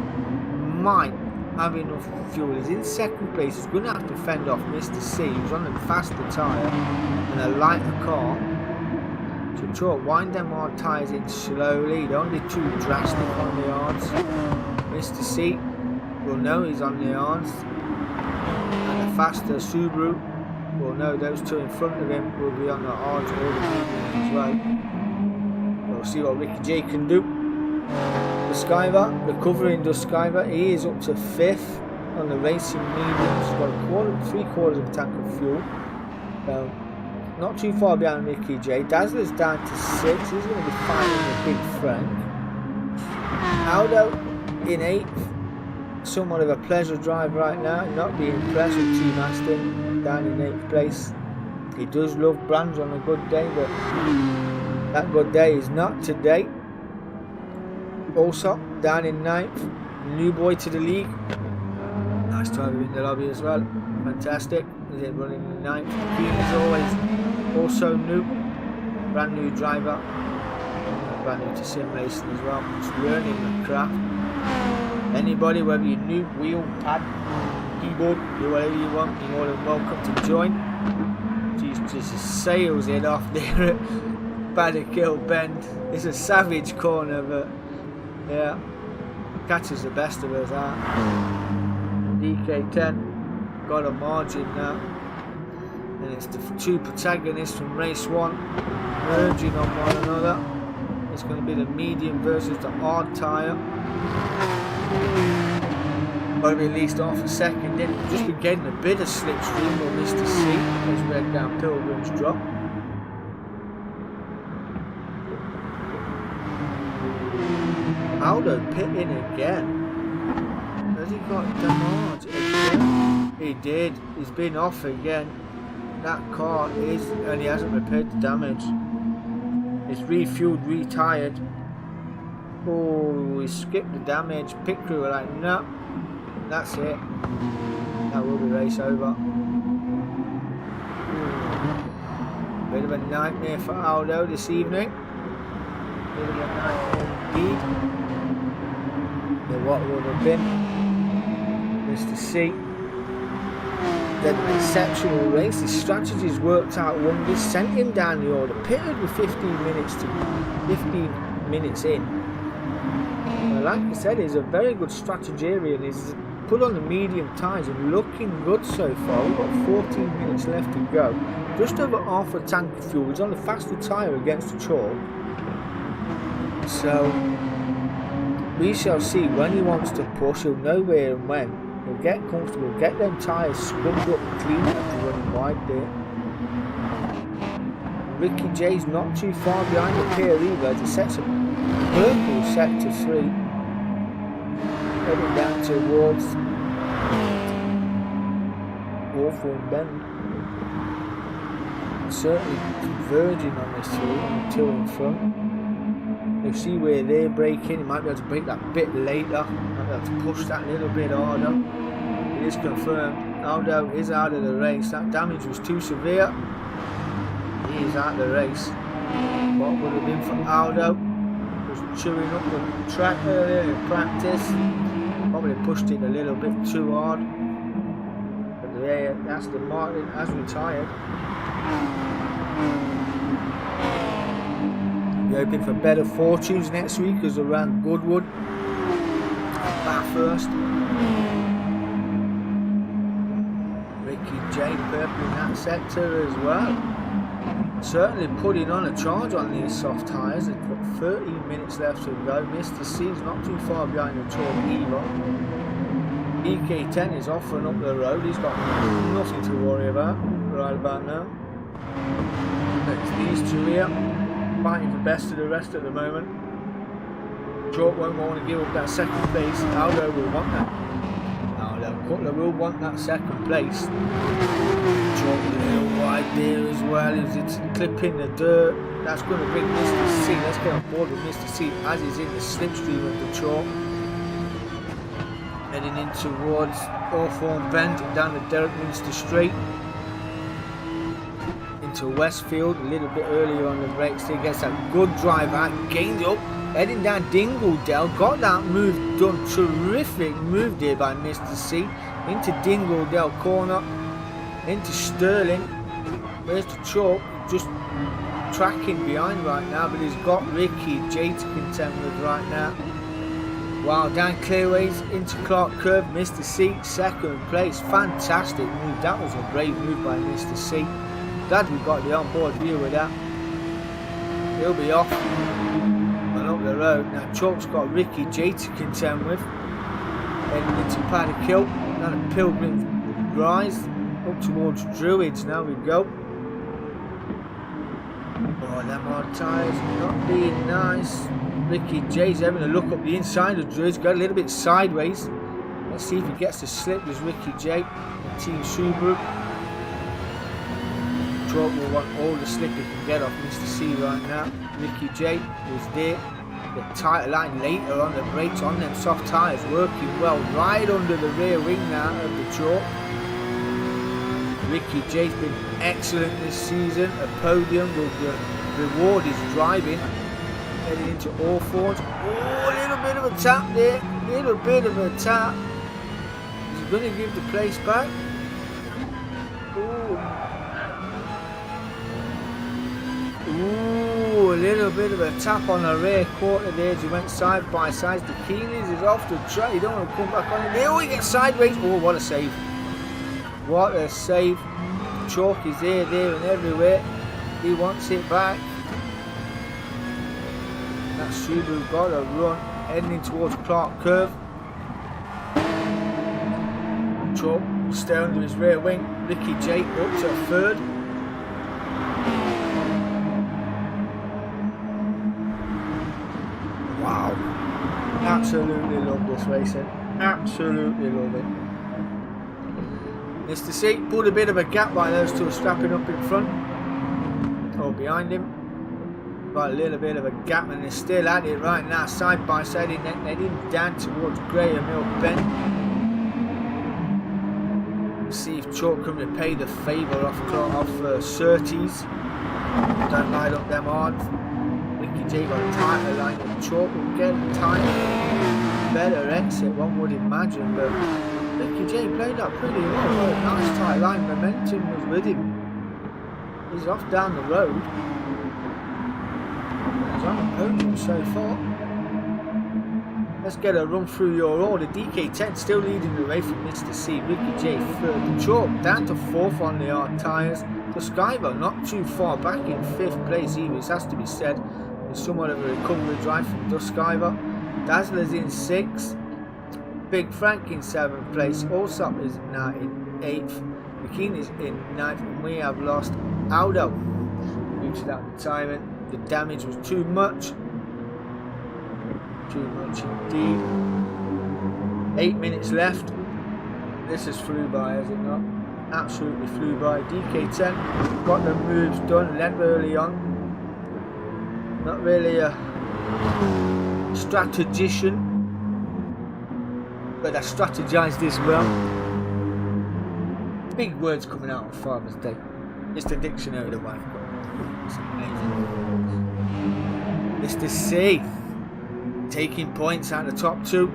have enough fuel. He's in second place. He's going to have to fend off Mr. C, who's on a faster tyre and a lighter car. So try to wind them hard tyres in slowly. Don't be too drastic on the yards. Mr. C will know he's on the yards. And the faster Subaru will know those two in front of him will be on the hards or the medium as well. We'll see what Ricky J can do. The Skyver, recovering the Skyver, he is up to 5th on the racing medium. He's got three-quarters of a tank of fuel. Not too far behind Ricky J. Dazzler's down to 6th. He's going to be fighting the Big Frank. Aldo in 8th. Somewhat of a pleasure drive right now. Not being impressed with Team Aston down in 8th place. He does love brands on a good day, but that good day is not today. Also down in 9th, new boy to the league. Nice to have him in the lobby as well. Fantastic. Is it running in 9th? Keen as always. Also new, brand new driver. Brand new to sim racing as well. Just learning the craft. Anybody, whether you're new, wheel, pad, keyboard, do whatever you want, you're more than welcome to join. Just sails it off there at Badderkill Bend. It's a savage corner, but yeah, catches the best of us out. DK10 got a margin now, and it's the two protagonists from race 1 merging on one another. It's going to be the medium versus the hard tyre. Maybe at least half a second in. Just been getting a bit of slipstream on Mr. C as we head down Pilgrim's Drop. Aldo pitting again. Has he got damage again? He did. He's been off again. That car is, and he hasn't repaired the damage. It's refueled, retired. Oh, he skipped the damage. Pit crew were like, no, that's it. That will be race over. Bit of a nightmare for Aldo this evening. Bit of a nightmare indeed. But what would have been Mr. C. Did an exceptional race. His strategies worked out wonders. Sent him down the order. Pitted with 15 minutes in. Like I said, he's a very good strategarian. He's put on the medium tyres and looking good so far. We've got 14 minutes left to go. Just over half a tank of fuel. He's on the faster tyre against the chalk. So we shall see when he wants to push. He'll know where and when. He'll get comfortable, get them tyres scrubbed up clean after running wide there. Ricky J's not too far behind the pair either as he sets a purple sector 3. Heading down towards Hawthorne Bend. Certainly converging on this 2 in front. You'll see where they're braking. He might be able to brake that bit later. Might be able to push that a little bit harder. It is confirmed. Aldo is out of the race. That damage was too severe. He is out of the race. What would have been for Aldo? Was chewing up the track earlier in practice. Probably pushed it a little bit too hard. But there, Aston Martin has retired. We're hoping for better fortunes next week as around Goodwood and Bathurst. Ricky J purple in that sector as well. Certainly putting on a charge on these soft tyres. They've got 13 minutes left to go. Mr. C's not too far behind the chalk either. DK10 is off and up the road. He's got nothing to worry about right about now. It's these two here fighting for best of the rest at the moment. Chalk won't want to give up that second place. Aldo will want that. Cutler will want that second place. Chalk a little wide there as well. It's clipping the dirt. That's going to bring Mr. C. Let's get on board with Mr. C as he's in the slipstream of the chalk. Heading in towards Hawthorne Bend down the Derek Minster Straight. into Westfield a little bit earlier on the brakes. He gets a good drive out, gained up, heading down Dingledale, got that move done, terrific move there by Mr. C, into Dingledale corner, into Sterling. Where's the chalk? Just tracking behind right now, but he's got Ricky J to contend with right now. Wow, down clearways into Clark Curve, Mr. C, second place. Fantastic move. That was a brave move by Mr. C. Glad we got the onboard view with that. He'll be off and up the road. Now Chalk's got Ricky J to contend with. Heading into Paddock Hill. Now the Pilgrim Rise. Up towards Druids. Now we go. Oh, them hard tyres not being nice. Ricky J's having a look up the inside of Druids, got a little bit sideways. Let's see if he gets the slip. There's Ricky J, Team Subaru. Chalk will want all the slip he can get off Mr. C right now. Ricky J was there. The tighter line later on the brakes on them soft tyres, working well right under the rear wing now of the Chalk. Ricky J's been excellent this season. A podium will reward his driving. Heading into Hawthorns. Oh, a little bit of a tap there. Little bit of a tap. Is he going to give the place back? Ooh, a little bit of a tap on the rear quarter there as he went side by side. The Keelys is off the track. You don't want to come back on it. Oh, he gets sideways. Oh, what a save. What a save. The Chalk is there and everywhere. He wants it back. That Subaru got a run, heading towards Clark Curve. Chalk stay under his rear wing. Ricky J up to third. Wow, absolutely love this racing. Absolutely love it. Mr. C pulled a bit of a gap while those two are strapping up in front or behind him. Got a little bit of a gap and they're still at it right now, side by side, heading down towards Graham Hill Bend. See if Chalk can repay the favour off Surtees. Don't light up them hard. Ricky J got a tighter line and Chalk will get a tighter, better exit, one would imagine, but Ricky J played that pretty well. A nice tight line, momentum was with him. He's off down the road. He's on the podium so far. Let's get a run through your order. DK10 still leading the race from Mr. C. Ricky J third. Chalk down to fourth on the hard tyres. Duskiver not too far back in fifth place either. This has to be said. It's somewhat of a recovery drive from Duskiver. Dazzler's in sixth. Big Frank in seventh place. Allsop is now in eighth. McKean is in ninth. And we have lost Aldo due to that retirement. The damage was too much. Too much indeed. 8 minutes left. This has flew by, has it not? Absolutely flew by. DK10 got the moves done, led early on. Not really a strategician, but I strategized as well. Big words coming out on Father's Day. It's the dictionary the wife got. It's amazing. Mr. C taking points out of the top two.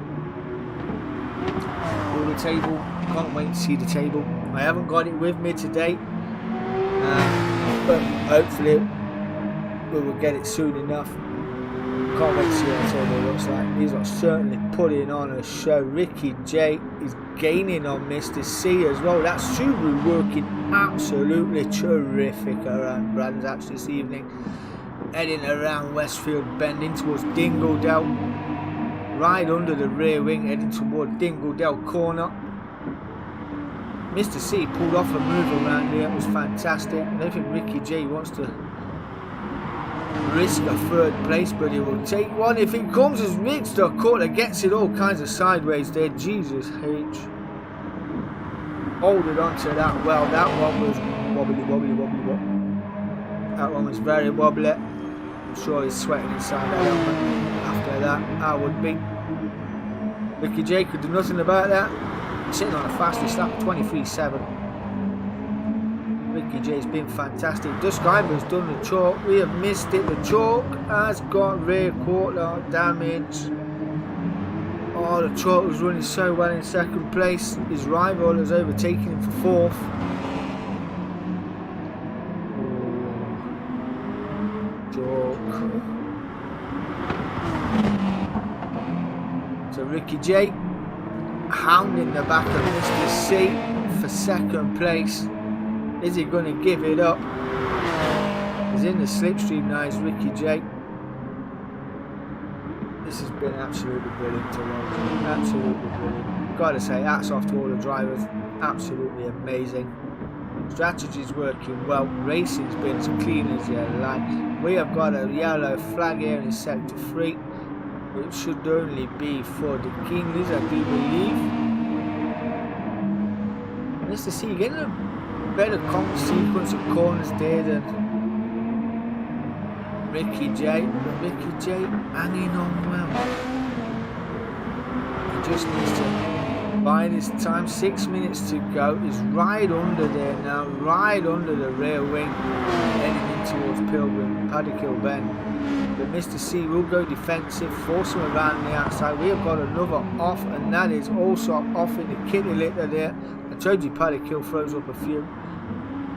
All the table. Can't wait to see the table. I haven't got it with me today, but hopefully we will get it soon enough. Can't wait to see what the table looks like. These are certainly putting on a show. Ricky J is gaining on Mr. C as well. That Subaru working absolutely terrific around Brands Hatch this evening. Heading around Westfield, bending towards Dingledale. Right under the rear wing, heading toward Dingledale corner. Mr. C pulled off a move around here. It was fantastic. I don't think Ricky J wants to risk a third place, but he will take one if it comes as Riggs the quarter gets it all kinds of sideways there. Jesus H. Holding on to that well. That one was wobbly. That one was very wobbly. I'm sure he's sweating inside that helmet. After that, I would be. Ricky J could do nothing about that. Sitting on a fastest lap, 23.7. Ricky J's been fantastic. Duskiver's done the chalk. We have missed it. The chalk has got rear quarter damage. Oh, the chalk was running so well in second place. His rival has overtaken him for fourth. So Ricky J hounding the back of Mr. C for second place. Is he going to give it up? He's in the slipstream now, is Ricky J. This has been absolutely brilliant to watch. Absolutely brilliant. Got to say, hats off to all the drivers. Absolutely amazing. Strategy's working well. Racing's been as clean as you like. We have got a yellow flag here in sector 3, which should only be for the Kinleys, I do believe. Mr. C getting a better sequence of corners there than Ricky J, but Ricky J hanging on well. He just needs to bide his time. 6 minutes to go. He's right under there now, right under the rear wing, heading in towards Pilgrim, Paddock Hill Bend. But Mr. C will go defensive, force him around the outside. We have got another off, and that is also off in the kitty litter there. I told you Paddock Hill throws up a few.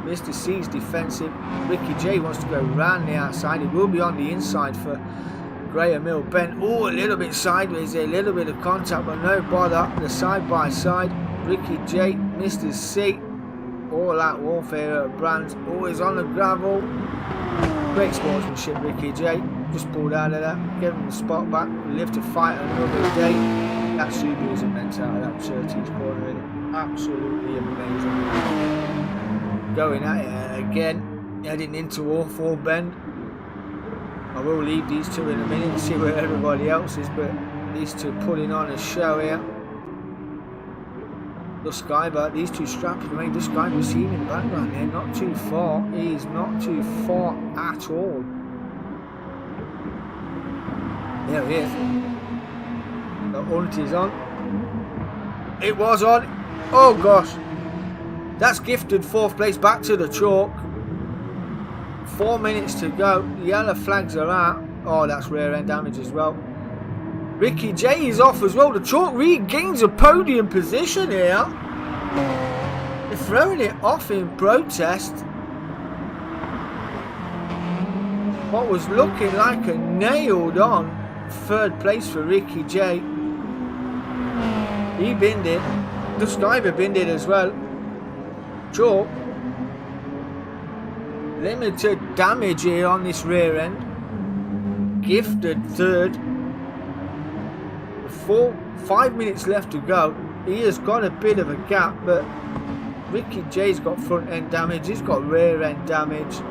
Mr. C's defensive. Ricky J wants to go round the outside. He will be on the inside for Graham Hill Bend. Oh, a little bit sideways there, a little bit of contact, but no bother. The side by side. Ricky J, Mr. C. All out warfare at Brands. Always on the gravel. Great sportsmanship, Ricky J. Just pulled out of that. Give him the spot back. Live to fight another day. That Subaru isn't meant out of that Surtees corner. Absolutely amazing. Going at it again, heading into Hawthorne Bend. I will leave these two in a minute and see where everybody else is, but these two putting on a show here. Duskiver, these two strapping away. Duskiver see him in the background there, not too far. He's not too far at all. There he is. The hunt is on. It was on. Oh gosh. That's gifted fourth place back to the chalk. 4 minutes to go. The yellow flags are out. Oh, that's rear end damage as well. Ricky J is off as well. The chalk regains a podium position here. They're throwing it off in protest. What was looking like a nailed on third place for Ricky J. He binned it. Duskiver binned it as well. Chalk. Limited damage here on this rear end. Gifted third. 5 minutes left to go. He has got a bit of a gap, but Ricky J's got front end damage. He's got rear end damage.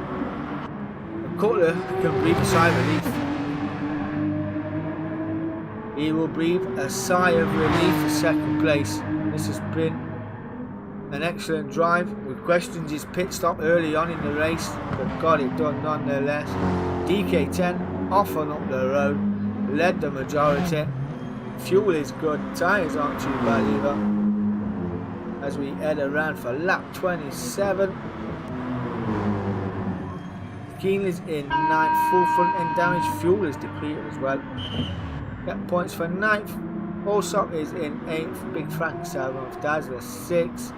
Cutler can breathe a sigh of relief. He will breathe a sigh of relief for second place. This has been an excellent drive. We questioned his pit stop early on in the race, but got it done nonetheless. DK10 off and up the road, led the majority. Fuel is good, tyres aren't too bad either. As we head around for lap 27. Keenly's in 9th, full front end damage. Fuel is depleted as well. Get points for 9th. Allsop is in 8th. Big Frank 7th. Dazzler 6th.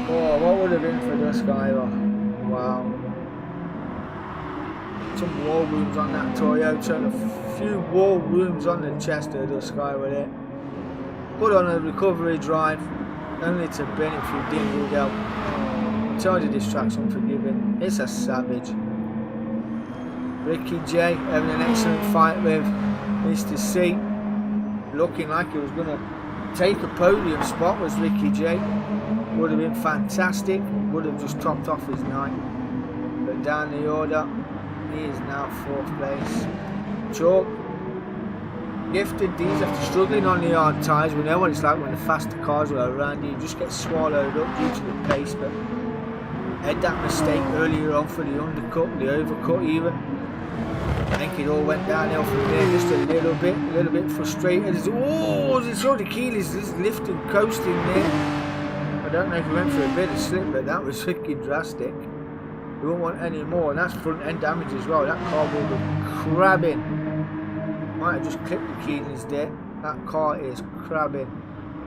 Oh, what would have been for Duskiver? Wow. Some war wounds on that Toyota. A few war wounds on the chest of Duskiver there. Put on a recovery drive. Only to bin it through Dingle. I told you this track's unforgiving. It's a savage. Ricky J having an excellent fight with Mr. C. Looking like he was going to take a podium spot was Ricky J. Would have been fantastic. Would have just topped off his night. But down the order, he is now 4th place. Chalk. Gifted these after struggling on the hard tyres. We know what it's like when the faster cars are around you. You just get swallowed up due to the pace. But had that mistake earlier on for the undercut, the overcut even. I think it all went downhill from there just a little bit frustrated. Oh, it's all the Keelys just lifting, coasting there. A don't know if he went for a bit of slip, but that was freaking drastic. We won't want any more, and that's front end damage as well. That car will be crabbing. Might have just clipped the Keelings there. That car is crabbing.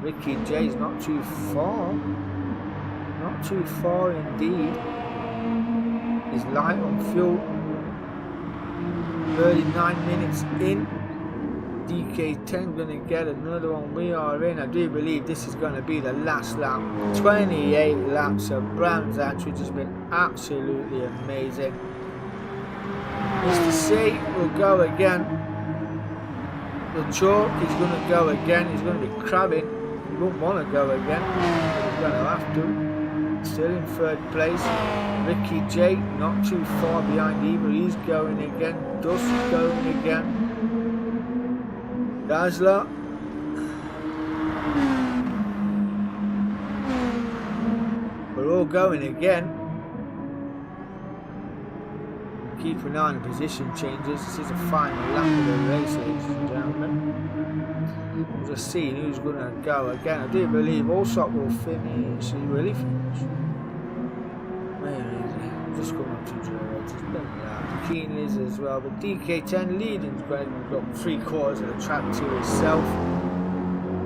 Ricky J's not too far. Not too far indeed. He's light on fuel. 39 minutes in. DK10 gonna get another one. We are in. I do believe this is gonna be the last lap. 28 laps of Brands Hatch, which has been absolutely amazing. Mr. C will go again. The chalk is gonna go again. He's gonna be crabbing. He won't want to go again. He's gonna have to. Still in third place. Ricky J not too far behind either. He's going again. Dust going again. Dazzler. We're all going again. Keep an eye on the position changes. This is the final lap of the race, ladies and gentlemen. We'll just see who's going to go again. I do believe Allsop will finish. He really finish. Where is he? Just coming up to the Keenley's as well. But DK10 leading. We've got 3/4 of the track to himself.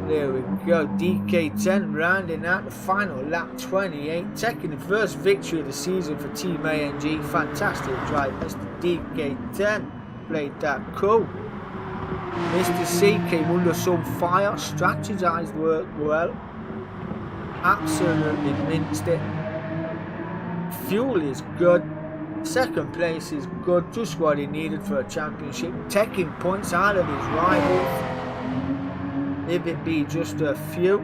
There we go. DK10 rounding out the final lap 28. Taking the first victory of the season for Team ANG. Fantastic drive. Mr. DK10 played that cool. Mr. C came under some fire. Strategized work well. Absolutely minced it. Fuel is good. Second place is good. Just what he needed for a championship. Taking points out of his rivals. If it be just a few.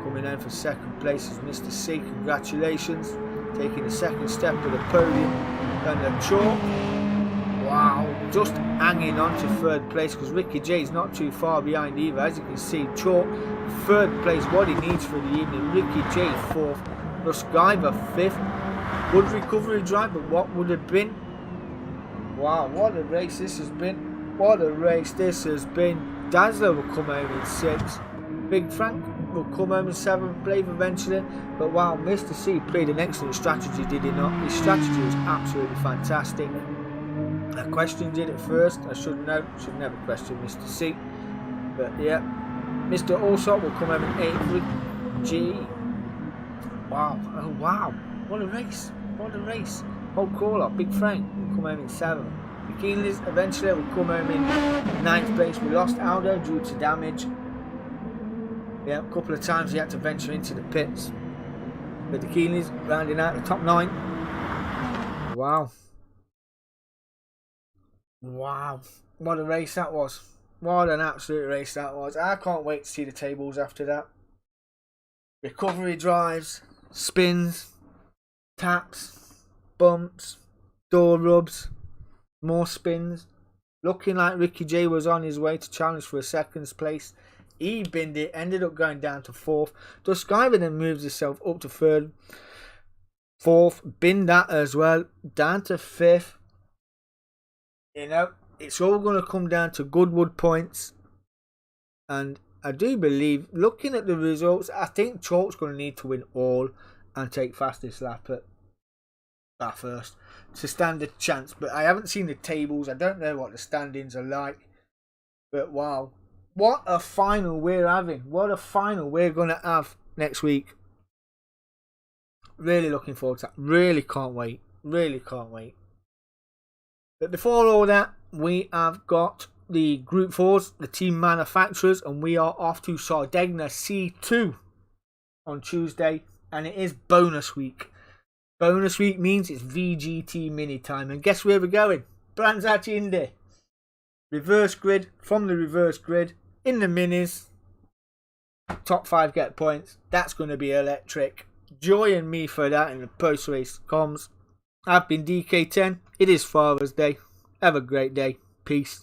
Coming in for second place is Mr. C. Congratulations. Taking the second step to the podium. And the chalk. Wow. Just hanging on to third place because Ricky J is not too far behind either. As you can see, chalk. Third place, what he needs for the evening. Ricky J fourth. Skyver fifth. Good recovery drive, but what would have been? Wow, what a race this has been. What a race this has been. Dazzler will come home in 6th. Big Frank will come home in 7th, Blave eventually. But wow, Mr. C played an excellent strategy, did he not? His strategy was absolutely fantastic. I questioned it at first. I should know. Should never question Mr. C. But yeah, Mr. Allsop will come home in 8th with G. Wow, oh wow, what a race. What a race. Whole call up. Big Frank will come home in 7th. The Keenleys eventually will come home in 9th place. We lost Aldo due to damage. Yeah, a couple of times he had to venture into the pits. But the Keenleys rounding out the top 9. Wow. Wow. What a race that was. What an absolute race that was. I can't wait to see the tables after that. Recovery drives, spins, taps, bumps, door rubs, more spins. Looking like Ricky J was on his way to challenge for a 2nd place. He binned it, ended up going down to 4th. Skyver then moves himself up to 3rd. 4th, binned that as well, down to 5th. You know, it's all going to come down to Goodwood points. And I do believe, looking at the results, I think Chalk's going to need to win all and take fastest lap at that first to stand a chance. But I haven't seen the tables. I don't know what the standings are like. But wow, what a final we're having. What a final we're going to have next week. Really looking forward to that. Really can't wait. Really can't wait. But before all that, we have got the Group 4s, the team manufacturers, and we are off to Sardegna C2 on Tuesday, and it is bonus week. Bonus week means it's VGT mini time, and guess where we're going? Brands Hatch INDY. Reverse grid, from the reverse grid, in the minis, top 5 get points. That's going to be electric. Join me for that in the post-race comms. I've been DK10. It is Father's Day. Have a great day. Peace.